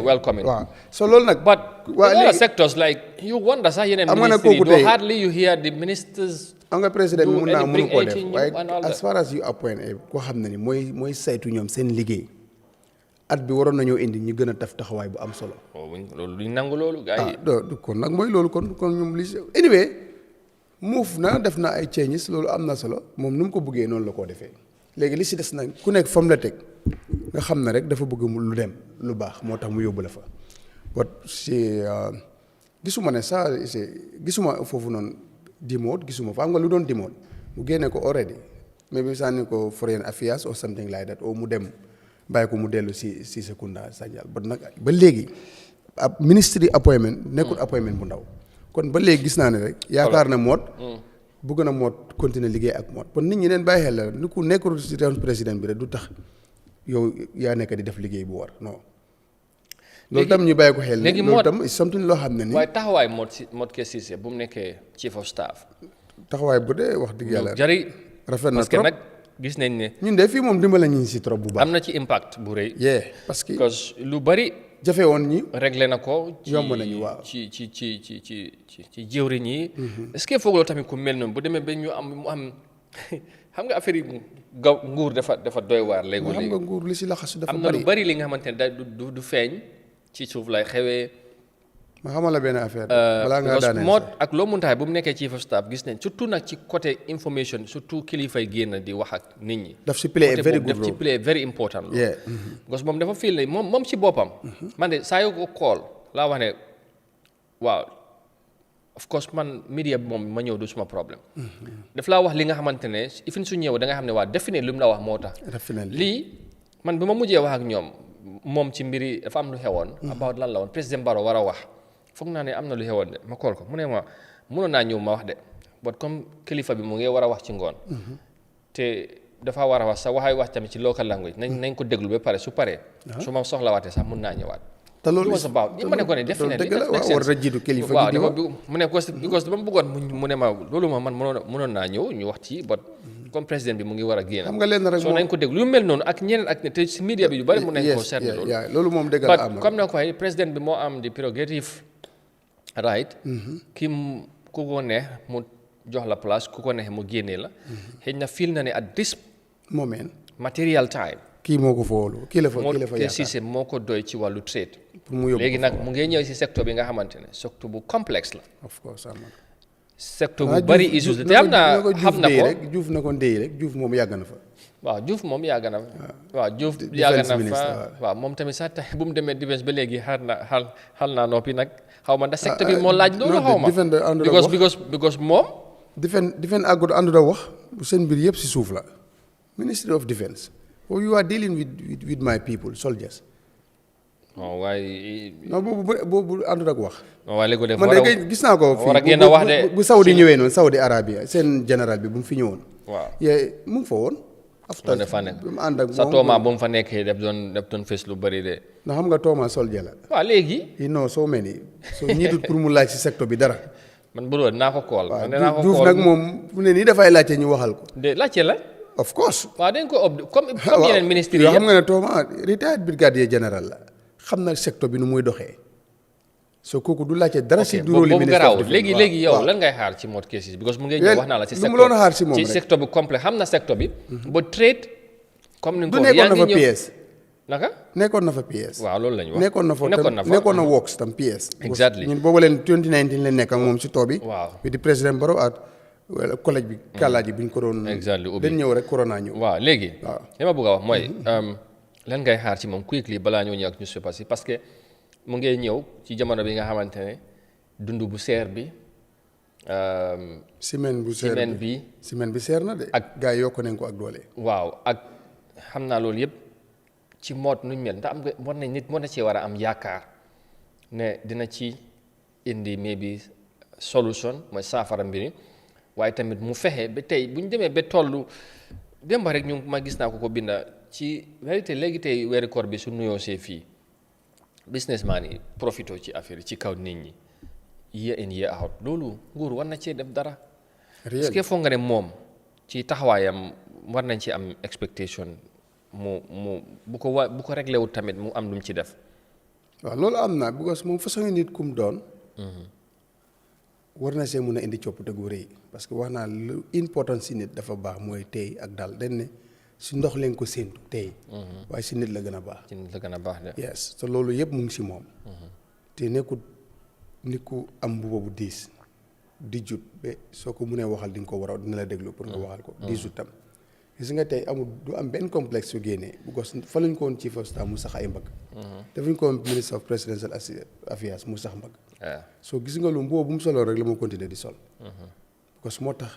welcoming. waaw so loolu nag. but other sectors like you wonder sax yeneen ministry do hardly you hear the ministers. am nga président bi mun naa mënu koo def waaye as far as you appoint koo xam ne ni mooy saytu ñoom seen liggéey at bi waroon nañoo indi ñu gën a taf taxawaay bu am solo. loolu duñ nangu loolu gars yi. kon nag mooy loolu kon ñoom li anyway move na def na ay changes loolu am na solo moom nu mu ko bëggee noonu la koo defee. léegi li si des nag ku nekk fam la teg nga xam ne rek dafa bëgg lu dem lu baax moo tax mu yóbbu la fa. but si gisuma ne ça gisuma foofu noonu demote gisuma fa am nga lu doon demote mu génne ko already maybe sànni ko foreign affairs or something like that or mu dem bàyyi ko mu dellu si Sekunda Sanjal but nag ba léegi ab ministry appointment nekkul appointment bu ndaw kon ba léegi gis naa ne rek yaakaar na moot bëgg na moot continuer liggéey ak moot kon nit ñi neen bàyyi xel la ni ku nekkul si réew président bi rek du tax yow yaa nekk di def liggéey bu war non loolu tam ñu bàyyi ko xel léegi loolu tam something loo xam ne ni waaye taxawaay Mod Cissé bu mu nekkee chief of staff taxawaay bu dee wax dëgg yàlla jari rafet na parce que trop nag gis nañ ne ñun de fii moom dimbale ñu si trop bu baax am na ci impact bu rëy parce que lu bari jafe woon ñi réglé na ko yomb nañu waaw ci jëwriñ yi est-ce que foog loo tamit ku mel noonu bu demee ba ñu am mu am xam nga affaire yi nguur dafa doy waar léegi xam nga nguur li si laxasu dafa am na lu bari li nga xamante ne da du feeñ ci suuf lay xewee ma xamal la benn affaire balaa nga daaneel moot ak loo muntaay bu mu nekkee chief of staff gis nañ surtout nag ci côté information surtout kilifay génn di wax ak nit ñi daf si play a very good role daf ci play very important role parce que moom dafa feel ne moom ci boppam man de saa yoo ko call laa wax ne waaw of course man media bi moom ma ñëw du suma problème daf laa wax li nga xamante ne ifin su ñëw da nga xam ne waa definitely lu mu la wax moo tax lii man bi ma mujjee wax ak ñoom moom ci mbiri dafa am lu xewoon about lan la woon président Barrow war a wax foog naa ne am na lu xewoon de ma kool ko mu ne ma mënoon naa ñëw ma wax de but comme kilifa bi mu ngi war a wax ci ngoon te dafa war a wax sax waxay wax tamit ci local language nañ ko déglu ba pare su paree su ma soxlawaatee sax mun naa ñëwaat te loolu ma ne ko ne definitely war na jiitu kilifa waaw mu ne because dama bëggoon mu ne ma loolu ma man mënoon naa ñëw ñu wax ci but comme président bi mu ngi war a génn xam nga leen rek soo nañ ko déglu yu mel noonu ak ñeneen ak te si media bi yu bari mun nañ ko seetlu loolu moom dëgg la am comme na ko waxee président bi moo am di prerogative right ki ku ko neex mu jox la place ku ko neex mu génnee la xëy na feel na ne at this moment material time kii moo ko foolu kii la fa yaakaar Cissé moo ko doy ci wàllu trade pour mu yóbbu léegi nag mu ngi ñëw si secteur bi nga xamante ne secteur bu complexe la of course secteur bu bari issues te am naa xam na ko Diouf na ko ndey rek Diouf moom yàgg na fa waaw Diouf moom yàgg na fa waaw Diouf yàgg na fa waaw moom tamit sax tey bu mu demee defense ba léegi xal naa noppi nag xaw ma ndax secteur bi moo laaj loolu xaw ma because moom defense àggut àndut a wax seen mbir yëpp si suuf la Ministry of Defense you are dealing with my people soldiers non waaye. non boobu àndut ak wax. non waaye léegi man de gis naa ko war a génn wax de bu Saudi ñëwee noonu Saudi Arabia seen général bi bu mu fi ñëwoon. waaw mu ngi fa woon. after dafa nekk mu ànd ak sa tooma bu mu fa nekkee def doon fees lu bëri de. ndax xam nga tooma soldier la. waaw léegi. non soo mel ni soo ñiitut pour mu laaj si secteur bi dara. man bu doon naa ko kool. waaw Diouf nag moom fu ne nii dafay laajte ñu waxal ko. de laajte la. of course. waaw dañ ko comme yeneen ministres yi yoo xam nga ne tooma retired brigadier général la. xam na secteur bi nu muy doxee soo kooku du laajte dara si du rôle ministre léegi yow lan ngay xaar ci mode cases because mu ngi ñëw wax naa la ci secteur bi complet xam na secteur bi ba trade comme ni nga ko nekkoon na fa PS naka nekkoon na fa PS waaw loolu la ñu wax nekkoon na works tam PS exactly ñun boobu leen 2019 leen nekk ak moom si too bi waaw bi di président Barrow at collège bi kàllaaji bi ñu ko doon dañ ñëw rek corona ñëw waaw léegi li ma bëgg a wax mooy lan ngay xaar ci moom quickly balaa ñoo ñëw ak newspaper si parce que mu ngee ñëw ci jamono bi nga xamante ne dund bu seer bi semaine bi seer na de ak gars yi yokk nañ ko ak doole waaw ak xam naa loolu yëpp ci moot nuñ mel ndax am nga war nañ nit moo na cee war a am yaakaar ne dina ci indi maybe solution mooy saafara mbiri waaye tamit mu fexe ba tey bu ñu demee ba tollu démba rek ñu ma gis naa ko binda ci vérité léegi tey weeri koor bi su nuyoo see fii businessman yi profito ci affaire yi ci kaw nit ñi year in year out loolu nguur war na cee def dara est-ce que foog nga ne moom ci taxawaayam war nañ ci am expectation mu bu ko réglé wut tamit mu am lu mu ci def waaw loolu am na because moom façon nit kum doon war na see mun a indi coppite gu rëy parce que wax naa lu important si nit dafa baax mooy tey ak dal dañ ne si ndox leen ko séentu tey waaye si nit la gën a baax ci nit la gën a baax de yes te loolu yëpp mu ngi si moom te nekkut nit ku am mbuba bu diis di jut ba soo ko mënee waxal di nga ko war a dina la déglu pour nga waxal ko di jut tam gis nga tey amul du am benn complexe su génnee because fa lañ ko woon chief of staff mu sax ay mbagg. defuñ ko woon minister of presidential affairs mu sax mbagg. soo gis nga lu mboo bu mu soloo rek la moo continuer di sol. because moo tax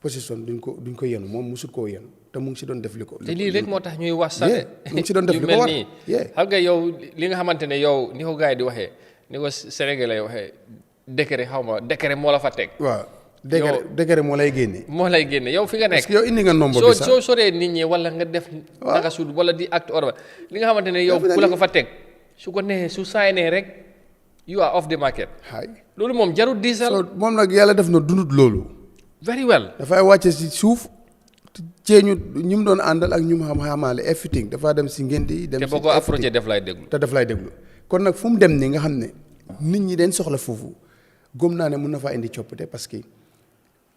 position duñ ko yenu moom musut koo yenu te mu ngi si doon def li ko. te lii rek moo tax ñuy wax sax mu ngi si doon def li ko war xam nga yow li nga xamante ne yow ni ko gars yi di waxee ni ko Sénégalais waxee décret moo la fa teg. waaw décret moo lay génne. yow fi nga nekk. parce que yow indi nga nombre bi sax soo soree nit ñi wala nga def. naka suud wala di acte orba li nga xamante ne yow ku la ko fa teg su ko neexee su saayee rek you are off the market. loolu moom jarul diisal. moom nag yàlla def na dundut loolu. very well. dafay wàcce si suuf ceeñu ñu mu doon àndal ak ñu mu xam-xamaale everything dafaa dem si ngénte yi. dem si te boo ko approché daf lay déglu. te daf lay déglu kon nag fu mu dem nii nga xam ne nit ñi dañ soxla foofu gëm naa ne mun na faa indi coppite parce que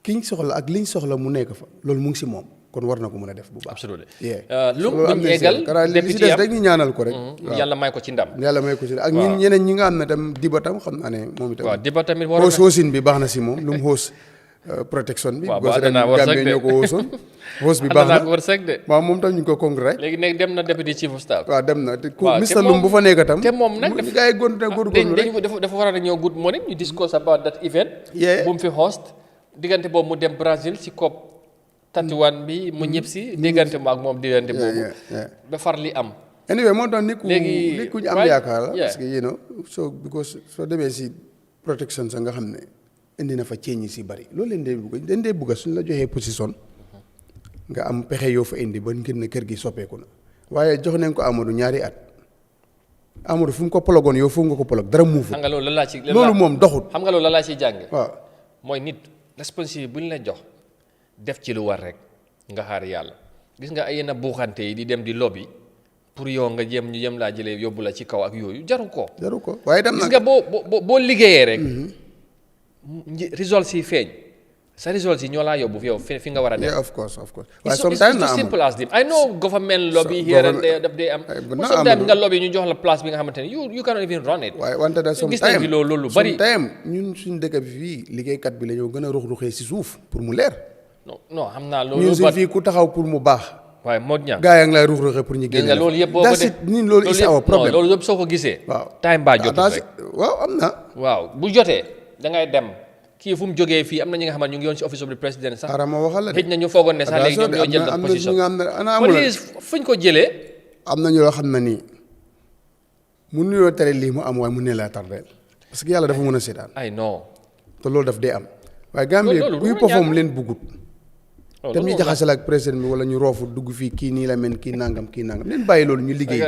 kiñ soxla ak liñ soxla mu nekk fa loolu mu ngi si moom kon war na ko mën a def bu baax. absolument. lu mu eggal député am rek ñu ñaanal ko rek. yàlla may ko ci ndam. ak ñeneen ñi nga xam ne tam diba tam xam naa ne moom itam. waaw diba tamit war na hoosin bi baax na si moom lu mu hoos protection bi. waaw bu ànd naa war Gambie ñoo ko hoosoon. hoos bi baax na war sëg de. waaw moom tam ñu ngi ko congrès. léegi nag dem na député chief of staff. waaw dem na te ku Mr Lum bu fa nekk tam. te moom nag gars yi góorgóorlu rek dafa war a ñëw good morning ñu discuss about that event. bu mu fi host diggante boobu mu dem Brazil si COP 31 bi mu ñëpp si diggante mu ak moom diggante boobu. ba far li am. anyway moo tax nit ku ñu am yaakaar la. parce que because soo demee si protection sa nga xam ne indi na fa ceeñ si bari loolu leen dee bugga suñ la joxee position nga am pexe yoo fa indi ba ngir ne kër gi soppeeku na waaye jox nañ ko Amadou ñaari at Amadou fu mu ko pologoon yow fu nga ko polog dara muufu. xam nga loolu la laa ci loolu moom doxut. xam nga loolu la laa ciy jànge waaw mooy nit responsabilité bu ñu la jox def ci lu war rek nga xaar yàlla gis nga ay yenn buuxante yi di dem di lobby pour yow nga ñu jëm laa jëlee yóbbu la ci kaw ak yooyu jaru ko waaye dem gis nga boo liggéeyee rek results yi feeñ sa results yi ñoo laa yóbbu yow fi nga war a def. of course waaye sometimes it's simple as this I know government lobby here and there daf dee am sometimes nga lobby ñu jox la place bi nga xamante ne you cannot even run it. waaye wante da gis nañ fi loolu lu bari ñun suñ dëkk bi fii liggéeykat bi la ñoo gën a ruxee si suuf pour mu leer. non xam naa loolu. ñun suñ fii ku taxaw pour mu baax. waaye moo ñàkk gaa yaa ngi lay ruxee pour ñu génne. loolu yëpp boo ko def loolu is our problème. loolu yëpp soo ko gisee. waaw time baa jot rek waaw am na. waaw bu jotee da ngay dem. kii fu mu jógee fii am na ñi nga xamante ñu ngi yoon si office of the president sax. ma waxal la de xëj na ñu foogoon ne sax léegi ñoom ñoo jël na position fuñ ko jëlee. am na ñoo xam ne nii mun nañoo tere lii mu am waaye mun ne laa tardeel parce que yàlla dafa mën a seetaan. ay non. te loolu daf dee am. waaye Gambie kuy perform leen buggut. te ñu jaxasal ak président bi wala ñu roofu dugg fii kii nii la mel kii nangam leen bàyyi loolu ñu liggéey.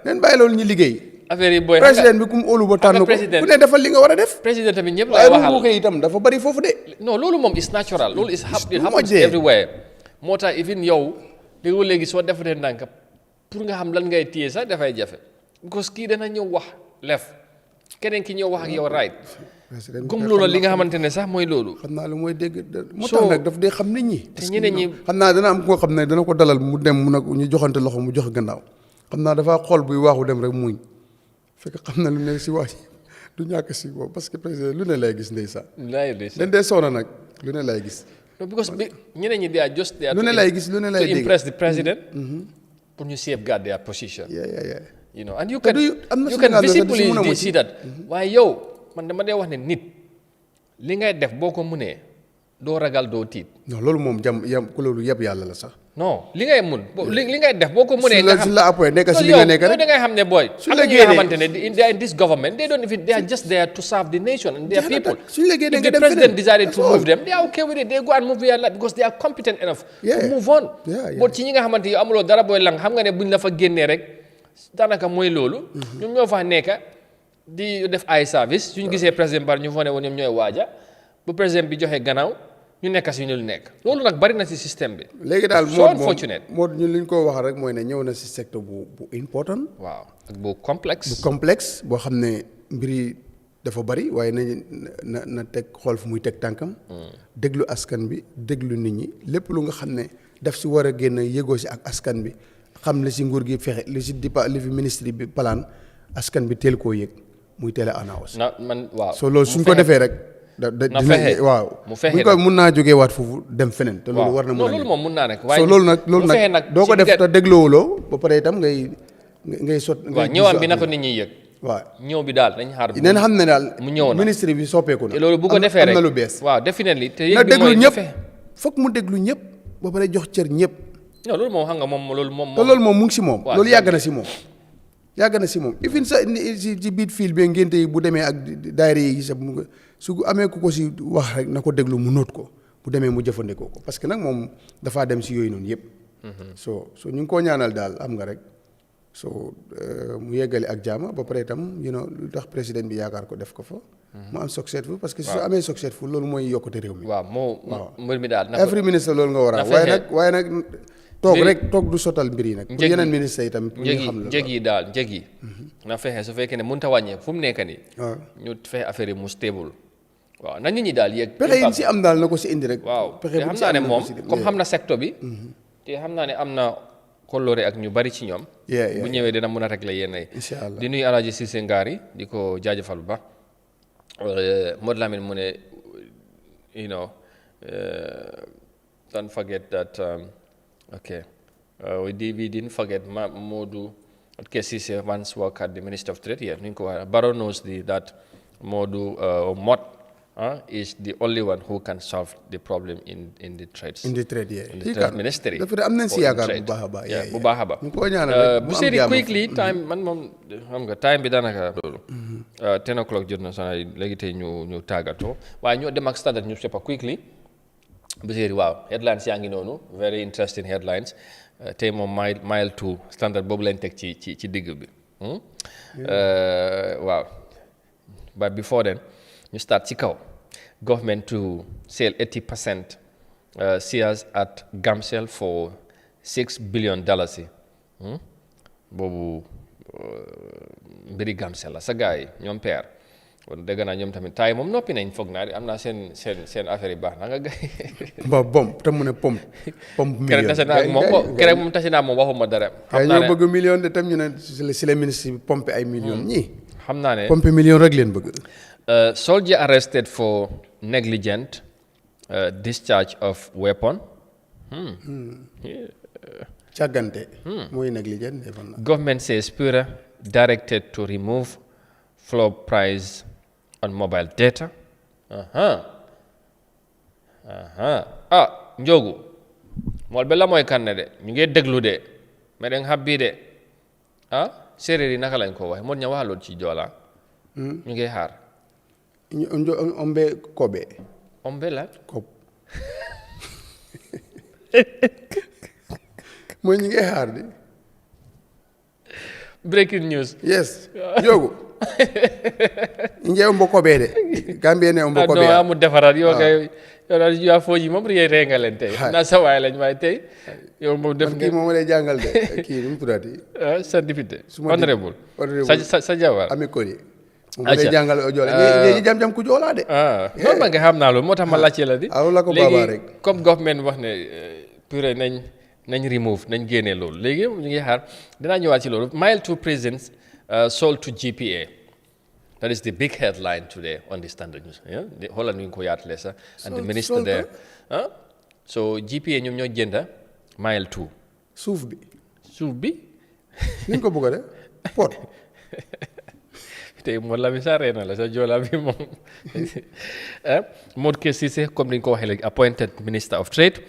leen bàyyi loolu ñu liggéey. affaire yi booy président bi ku mu óolu ba tànn ko ku ne defal li nga war a def. président tamit ñëpp lay waxal waaye itam dafa bari foofu de. non loolu moom is natural loolu is happens everywhere. moo tax even yow léegi soo defatee ndànk pour nga xam lan ngay téye sax dafay jafe because kii dana ñëw wax left keneen ki ñëw wax ak yow right comme loolu li nga xamante ne sax mooy loolu. xam naa lu mooy dégg moo tax nag daf dee xam nit ñi. te ñeneen ñi xam naa dana am koo xam ne dana ko dalal mu dem mu nag ñu joxante loxo mu jox gannaaw xam naa dafa xool buy waaxu dem rek muñ fekk xam na lu ne si wax du ñàkk si boobu parce que président lu ne lay gis ndeysaan. dañ dee soona nag lu ne lay gis. no because ñeneen ñi they are just there lu ne lay gis lu ne lay dégg to impress the president. pour ñu safeguard their position. you know and you can visibly see that. waaye yow man dama dee wax ne nit li ngay def boo ko mënee doo ragal doo tiit. non loolu moom ku loolu yëpp yàlla la sax. non li ngay mun li ngay def boo ko mënee. nga xam la appoint nekk si li nga nekk rek da ngay xam ne booy. am na ñi nga xamante ne they are in this government they are just there to serve the nation and their people. If the president decided to move them they are okay with it they go and move their life because they are competent enough to move on. boo ci ñi nga xamante yow amuloo dara booy lang xam nga ne buñ la fa génnee rek daanaka mooy loolu. ñoom ñoo fa nekk di def ay service suñu gisee président Barrow ñu fa ne woon ñoom ñooy waaja bu président bi joxe gannaaw ñu nekk si ñu nekk loolu nag bari na si système bi. léegi daal so unfortunate moo ñun li ñu ko wax rek mooy ne ñëw na si secteur bu important. waaw ak bu complexe. boo xam ne mbir yi dafa bari waaye na teg xool fu muy teg tànkam. déglu askan bi déglu nit ñi lépp lu nga xam ne daf si war a génn yëgoo si ak askan bi xam li si nguur gi fexe li fi ministre bi plan askan bi teel koo yëg muy teel a annonce. man waaw so loolu suñ ko defee rek. na fexe waaw mu fexe bu ko mun naa jógee waat foofu dem feneen te loolu war na loolu moom mun naa nekk waaye so loolu nag doo ko def te dégloowuloo ba pare itam ngay sot waaw ñëwaam bi na ko nit ñi yëg waaw ñëw bi daal dañ xaar neen xam ne daal mu ñëw na ministre bi soppeeku na te loolu bu ko defee rek am na lu bees waaw definitely te na yëg bi déglu mooy ñëpp foog mu déglu ñëpp ba pare jox cër ñëpp non loolu moom xam nga moom loolu moom te loolu moom mu ngi si moom waaw loolu yàgg na si moom even sa ci biir fiil bi ngénte yi bu demee ak daayira yi sa su amee ku ko si wax rek na ko déglu mu nóot ko bu demee mu jëfandikoo ko parce que nag moom dafaa dem si yooyu noonu yëpp so ñu ngi koo ñaanal daal am nga rek so mu yeggali ak jaama ba pare itam lu tax président bi yaakaar ko def ko fa mu am successful parce que su amee successful loolu mooy yokkute réew mi waaw moo mbir mi daal every ministre loolu nga war a waaye nag toog du sottal mbir yi nag pour yeneen ministre yi tam ñu xam la njëg yi daal njëg yi na fexe su fekkee ne mënut a wàññee fu mu nekk nii ñu fexe affaire yi mu stable waaw na nit ñi daal yëg pexe yi si am daal na ko si indi rek waaw te xam naa ne moom comme xam na secteur bi te xam naa ne am na kolloore ak ñu bari ci ñoom bu ñëwee dina mën a régler yenn yi incha allah di nuyu Alaaji Cissé Ngari di ko jaajëfal bu baax Modou Lamine mu ne don't forget that we didn't forget Modou Cissé once worked at the Ministry of Trade here Barrow knows that Modou Mott is the only one who can solve the problem in the trades. In the trade, in the trade ministry. am nañ si yaakaar bu baax a baax. bu baax a baax. bu seeri quickly time man moom xam nga time bi daanaka loolu. 10 o'clock jot na sax léegi tey ñu tàggatoo waaye ñoo dem ak standard newspaper quickly bu seeri waaw headlines yaa ngi noonu very interesting headlines tey moom mile 2 standard boobu lañ teg ci digg bi. waaw but before then. ñu start ci kaw government to sell 80% shares at Gamcel for $6 billion boobu mbiri Gamcel la sa gars yi ñoom peer kon dégg naa ñoom tamit taay moom noppi nañ foog naa am naa seen affaire yi baax na nga gay ba bom te mu ne pompe million keroog moom tase naa moom waxuma dara xam naa ne ñoo bëgg million de tam ñu ne si les ministres bi pompe ay millions ñii xam naa ne pompe million rek leen bëgg soldier arrested for negligent discharge of weapon. Càggante. mooy negligent. Government says Pura directed to remove floor price on mobile data. Njogu mool be la mooy kanne de ñu ngi déglu de mais da nga xam bii de séeréer yi naka lañ ko waxe moon ña waxaloon ci joola ñu ngi xaar ombe kobe ombe la kob mooy ñu ngi xaar di breaking news yes Njogu nje ombo kobe de Gambie ne ombo kobe amu defaraat yoo kay yow daal yaa foo ji moom riyee ree nga leen tey naa sa waay lañ waaye tey yow moom def kii moom lay jàngal de kii nu mu tuddati sa député honorable sa jawaar ami kori moom lay jàngal joola ñi jam ku joolaa de loolu ma nga xam naa loolu moo tax ma laajte la di aw la ko baabaa rek léegi comme government wax ne purée nañ remove nañ génnee loolu léegi ñu ngi xaar dinaa ñëwaat ci loolu mile 2 prisons sold to GPA. That is the big headline today on the Standard News. The whole new Koyat and the minister there. So GPA ñoom ñoo jënda mile 2. Suuf bi. Ni ko bëgg de pot. Tey mo la mi sa reena la sa jola bi moom. Modou Cissé comme ni ko waxee léegi appointed Minister of Trade.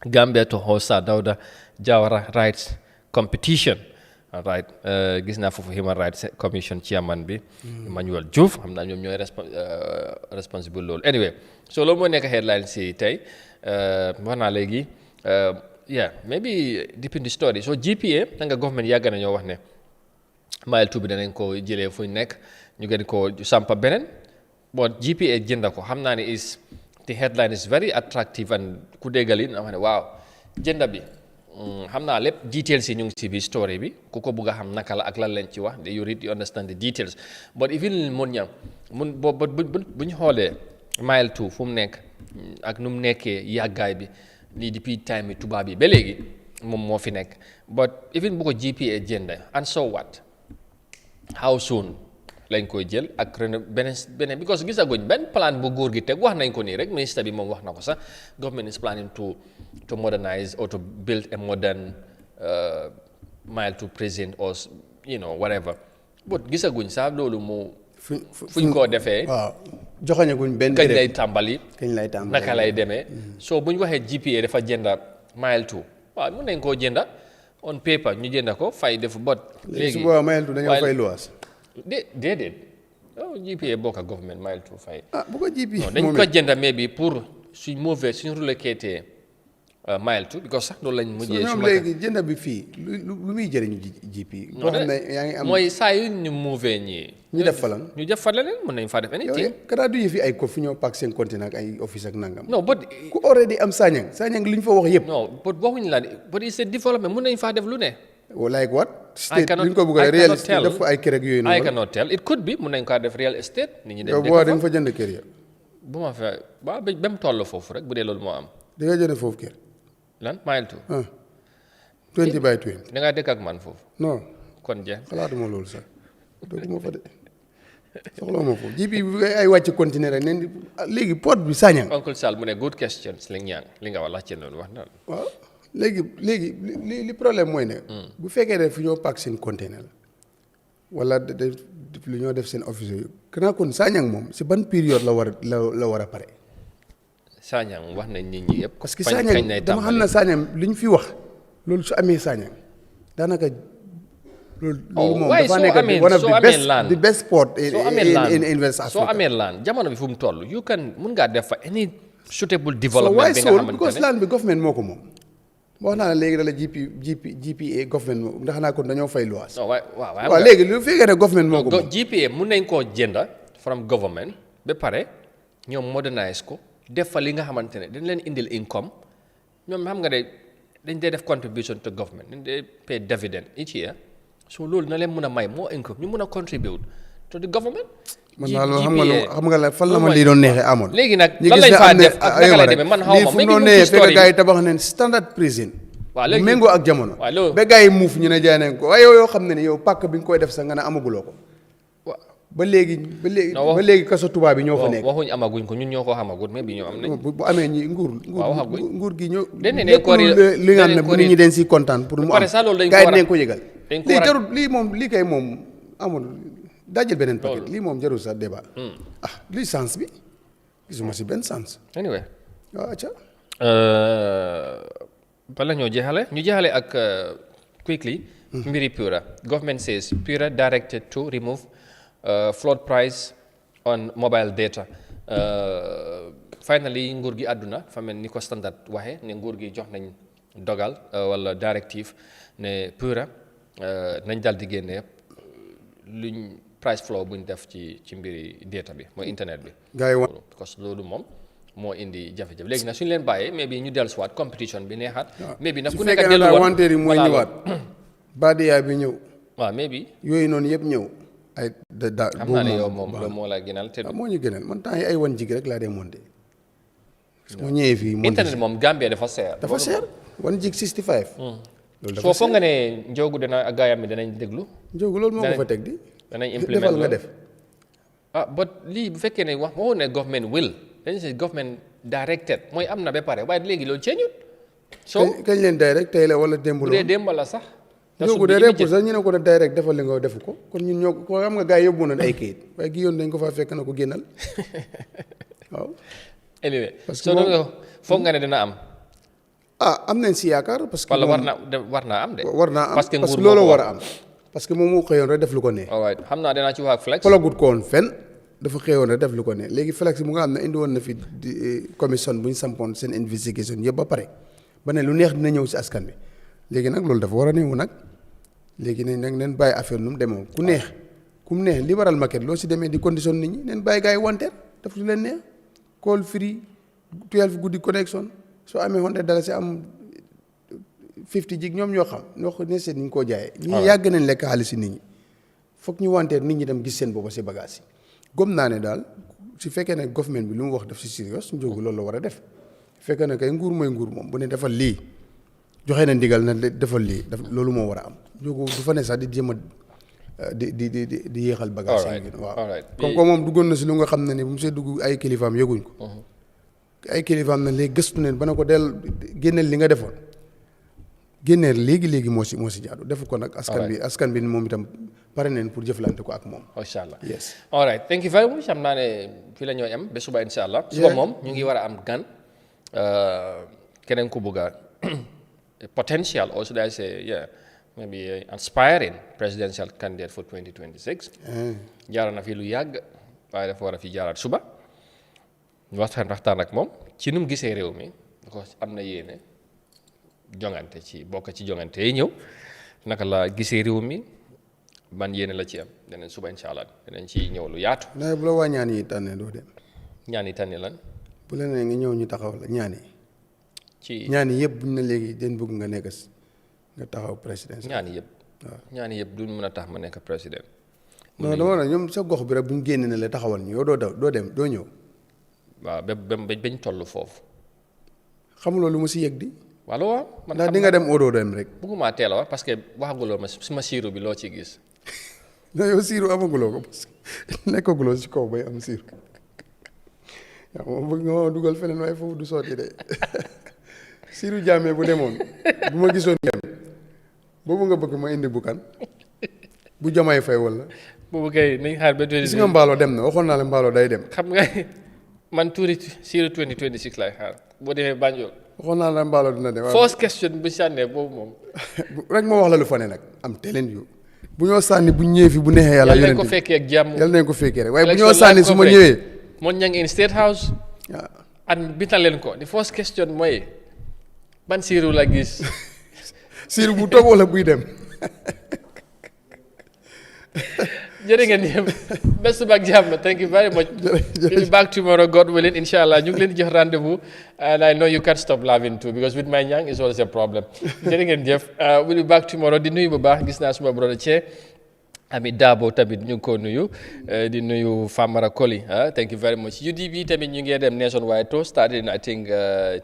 Gambia to host Dawda Jawara Rights Competition. Right gis naa foofu Human Rights Commission chairman bi Emmanuel Diouf xam naa ñoom ñooy responsible loolu anyway so loolu moo nekk headline si tey wax naa léegi maybe deep in the story so GPA nga government yàgg na ñoo wax ne mile 2 bi danañ ko jëlee fu ñu nekk ñu gën ko sampa beneen bon GPA jënda ko xam naa ne the headline is very attractive and ku déggali na wax ne waaw jënda bi xam naa lépp details yi ñu ngi ci biir story bi ku ko bëgg a xam naka la ak lan lañ ci wax you read you understand the details but even mun ñam bu ñu xoolee mile 2 fu mu nekk ak nu mu nekkee yàggaay bi lii depuis time yi tubaab yi ba léegi moom moo fi nekk but even bu ko GPA jënd and so what how soon lañ koy jël ak beneen because gisaguñ benn plan bu góor gi teg wax nañ ko nii rek ministre bi moom wax na ko sax government is planning to modernize or to build a modern mile to prison or whatever but gisaguñ sax loolu mu fuñ koo defee waaw joxañaguñ benn kañ lay tàmbali naka lay demee demee so buñ waxee GPA dafa jënda mile 2 waaw mun nañ koo jënda on paper ñu jënda ko fay defu bot léegi su boobaa mile 2 dañoo fay luwaas déedéet GPA bokk ak government mile 2 fay bu ko GPA dañ ko jënda mais bi pour suñ relocaté mile 2 because sax loolu lañ mujjee ñoom léegi jënd bi fii lu muy jëriñu GPA boo xam ne yaa ngi am mooy saa yu ñu move ñii ñu def fa lan ñu def fa leneen mën nañ faa def anything kanaa du fi ay ko fi ñoo paak seen conteneur ak ay office ak nangam non but ku already am Sanyang li ñu fa wax yëpp non but waxuñu la but it's a development mën nañ faa def lu ne like what state lu ñu ko bëgg a real estate def fa ay kër ak yooyu noonu I cannot tell it could be mën nañ kaa def real estate nit ñi yow boo dañ fa jënd kër ya bu ma fa ba mu toll foofu rek bu dee loolu moo am da nga jënd foofu kër lan mile 2 20 by 20 da ngaa dëkk ak man foofu non kon jeex xalaatuma loolu sax dooguma fa de soxla ma foofu GP bi ay wàcc continuer rek neen léegi port bi Sanyang Uncle Sall mu ne good questions li nga wax laajte noonu wax na waaw léegi li problème mooy ne bu fekkee ne fu ñoo paak seen conteneur la wala lu ñoo def seen office yooyu kanaa kon Sanyang moom si ban période la war a pare Sanyang wax nañ nit ñi yëpp parce que Sanyang dama xam ne Sanyang li ñu fi wax loolu su amee Sanyang daanaka loolu moom dafa nekk one of the best sport in West Africa soo amee land jamono bi fu mu toll mun ngaa def fa any suitable development bi nga xamante ne because land bi government moo ko moom wax naa ne léegi dala GPA government moo ndax naa kon dañoo fay luwaas waaw léegi lu fekkee ne government moo ko moom GPA mun nañ koo jënda from government ba pare ñoom modernize ko def fa li nga xamante ne dañ leen indil income ñoom xam nga de dañ dee def contribution to government dañ dee pay dividend each year so loolu na leen mën a may moo income ñu mën a contribute to the government. man daal xam nga la fan la ma lii doon neexee amoon. léegi nag lan lañ faa def ak naka lay demee man xaw ma lii fu mu neexee fekk gars yi tabax nañ standard prison. waaw léegi méngoo ak jamono. waaw loolu ba gars yi muuf ñu ne jaay nañ ko waaye yoo xam ne ni yow pàkk bi nga koy def sax nga ne amaguloo ko. ba léegi kaso tubaab bi ñoo fa nekk. waxuñ amaguñ ko ñun ñoo ko xamagut mais bi ñoo am nañ. bu amee ñi nguur gi ñoo. li nga xam ne bu nit ñi den si kontaan pour mu am gars yi dinañ ko yëgal. lii jarul lii moom lii kay moom amul daajal beneen paquet lii moom jarul sax débat. lii sens bi gisuma si benn sens. anyway waaw acca. bala ñu jeexale ak quickly. mbiri Pura government says Pura directed to remove flood price on mobile data finally nguur gi àdduna fa mel ni ko standard waxee ne nguur gi jox nañ dogal wala directive ne Pura nañ dal di génne luñ price flow buñ def ci mbiri data bi mooy internet bi. gars yi parce que loolu moom moo indi jafe-jafe léegi nag suñu leen bàyyee mais bi ñu dellusiwaat compétition bi neexaat. mais bi nag ku nekk dellu woon wanteer yi mooy ñëwaat. Badia bi ñëw. waaw mais bi yooyu noonu yëpp ñëw. ay xam naa ne yow moom loolu moo la gënal te. moo ñu gënal man temps yi ay 1 gig rek laa dee monté. su ma ñëwee fii internet moom Gambia dafa seer. dafa seer 1 gig 65. loolu dafa soo foog nga ne Njogu dana ak gaayam mi danañ déglu. Njogu loolu moo ko fa teg di. danañ implement defal nga def. but lii bu fekkee ne waxu ne government will dañu si government directed mooy am na ba pare waaye léegi loolu ceeñut. soo kañ leen direct tey la wala démb la. bu dee démb la sax. Njogu de repos sax ñu ne ko ne direct defal li nga defu ko kon ñun ñoo ko xam nga gars yi yóbbu nañ ay kayit waaye gi yoon dañ ko faa fekk na ko génnal waaw. anyway soo doon foog nga ne dina am. am nañ si yaakaar parce que. wala war naa am de. war naa am parce que loolu war a am. parce que moom moo xëyoon rek def lu ko ne. alright xam naa danaa ci wax ak Flex. folagut ko woon fenn dafa xëyoon rek def lu ko ne léegi Flex mu nga xam ne indi woon na fi commission bu ñu sampoon seen investigation yëpp ba pare ba ne lu neex dina ñëw si askan bi léegi nag loolu dafa war a ñëw nag léegi nañ nag neen bàyyi affaire nu mu demoo ku neex ku mu neex liberal market loo si demee di condition nit ñi neen bàyyi gars yi wanteer daf lu leen neex call free 12 guddi connection soo amee $100 am 50 gig ñoom ñoo xam ñoo ko ne seet ni ñu koo jaayee. ñii yàgg nañ lekk xaalis si nit ñi foog ñu wanteer nit ñi dem gis seen boppa si bagage yi gom naa ne daal su fekkee ne government bi lu mu wax daf si serious Njogu loolu la war a def fekkee ne kay nguur mooy nguur moom bu ne defal lii joxe na ndigal na defal lii loolu moo war a am Njogu du fa ne sax di jéem a di yéexal bagage yi waaw all right. comme moom duggoon na si lu nga xam ne ni bu mu see dugg ay kilifaam yëguñ ko ay kilifaam na léegi gëstu neen ba ne ko del génneel li nga defoon génneel léegi moo si jaadu defu ko nag askan bi moom itam pare neen pour jëflante ko ak moom macha allah yes all right thank you very much xam naa ne fii la ñooy am ba suba insha allah suba moom ñu ngi war a am gan keneen ku bugg a potential or should I say maybe aspiring presidential candidate for 2026 jaara na fi lu yàgg waaye dafa war a fi jaaraat suba ñu waxtaan ak moom ci nu mu gisee réew mi because am na yéene jongante ci bokk ci jongante yi ñëw naka la gisee réew mi man yéene la ci am deneen suba insha allah deneen ci ñëw lu yaatu bu la waa ñaan yi tànnee doo dem ñaan yi tànnee lan bu la nee nga ñëw ñu taxaw la ñaan yi ci ñaan yi yëpp buñ na léegi den bëgg nga nekk nga taxaw président ñaan yëpp waaw ñaan yëpp duñ mën a tax ma nekk président non dama ne ñoom sa gox bi rek buñ génne ne la taxawal ñu yow doo dem doo ñëw waaw bañ toll foofu xamuloo lu mu si yëg di wala waaw man ndax di nga dem oo doo dem rek bëgguma teel a wax parce que waxaguloo ma suma siiru bi loo ci gis non yow siiru amaguloo ko parce que nekkaguloo si kaw bay am siiru yaa moom bëgg nga ma dugal feneen waaye foofu du sotti de siiru Jammeh bu demoon bu ma gisoon dem boobu nga bëgg ma indi bu kan bu Diomaye Faye wala boobu kay nañ xaar ba gis nga Mballo dem na waxoon naa la Mballo day dem xam nga man tuuri siiru 2026 lay xaar boo demee Banjul waxoon naa la Mballo dina dem first question bu sànnee boobu moom rek ma wax la lu fa ne nag am teleen yu bu ñoo sànni bu ñëwee fi bu neexee yàlla yàlla nañ ko fekkee ak jàmm yàlla nañ ko fekkee rek waaye bu ñoo sànni su ma ñëwee moon ña ngi in State House waaw at bital leen ko the first question mooy ban siiru la gis siiru bu toog wala buy dem jërë ngeen yëpp best back jàmm thank you very much we'll be back tomorrow God willing inshallah ñu ngi leen di jox rendez-vous and I know you can't stop laughing too because with my ñang is always a problem jërë ngeen jëf we'll be back tomorrow di nuyu bu baax gis naa suma brother Che Ami Dabo tamit ñu ngi ko nuyu di nuyu Famara Koli thank you very much UDP tamit ñu ngi dem nationwide tour starting I think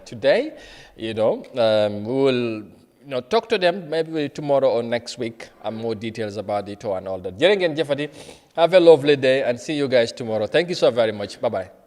today we will talk to them maybe tomorrow or next week and more details about the tour and all that. Jërë ngeen jëfati. Have a lovely day and see you guys tomorrow. Thank you so very much. Bye-bye.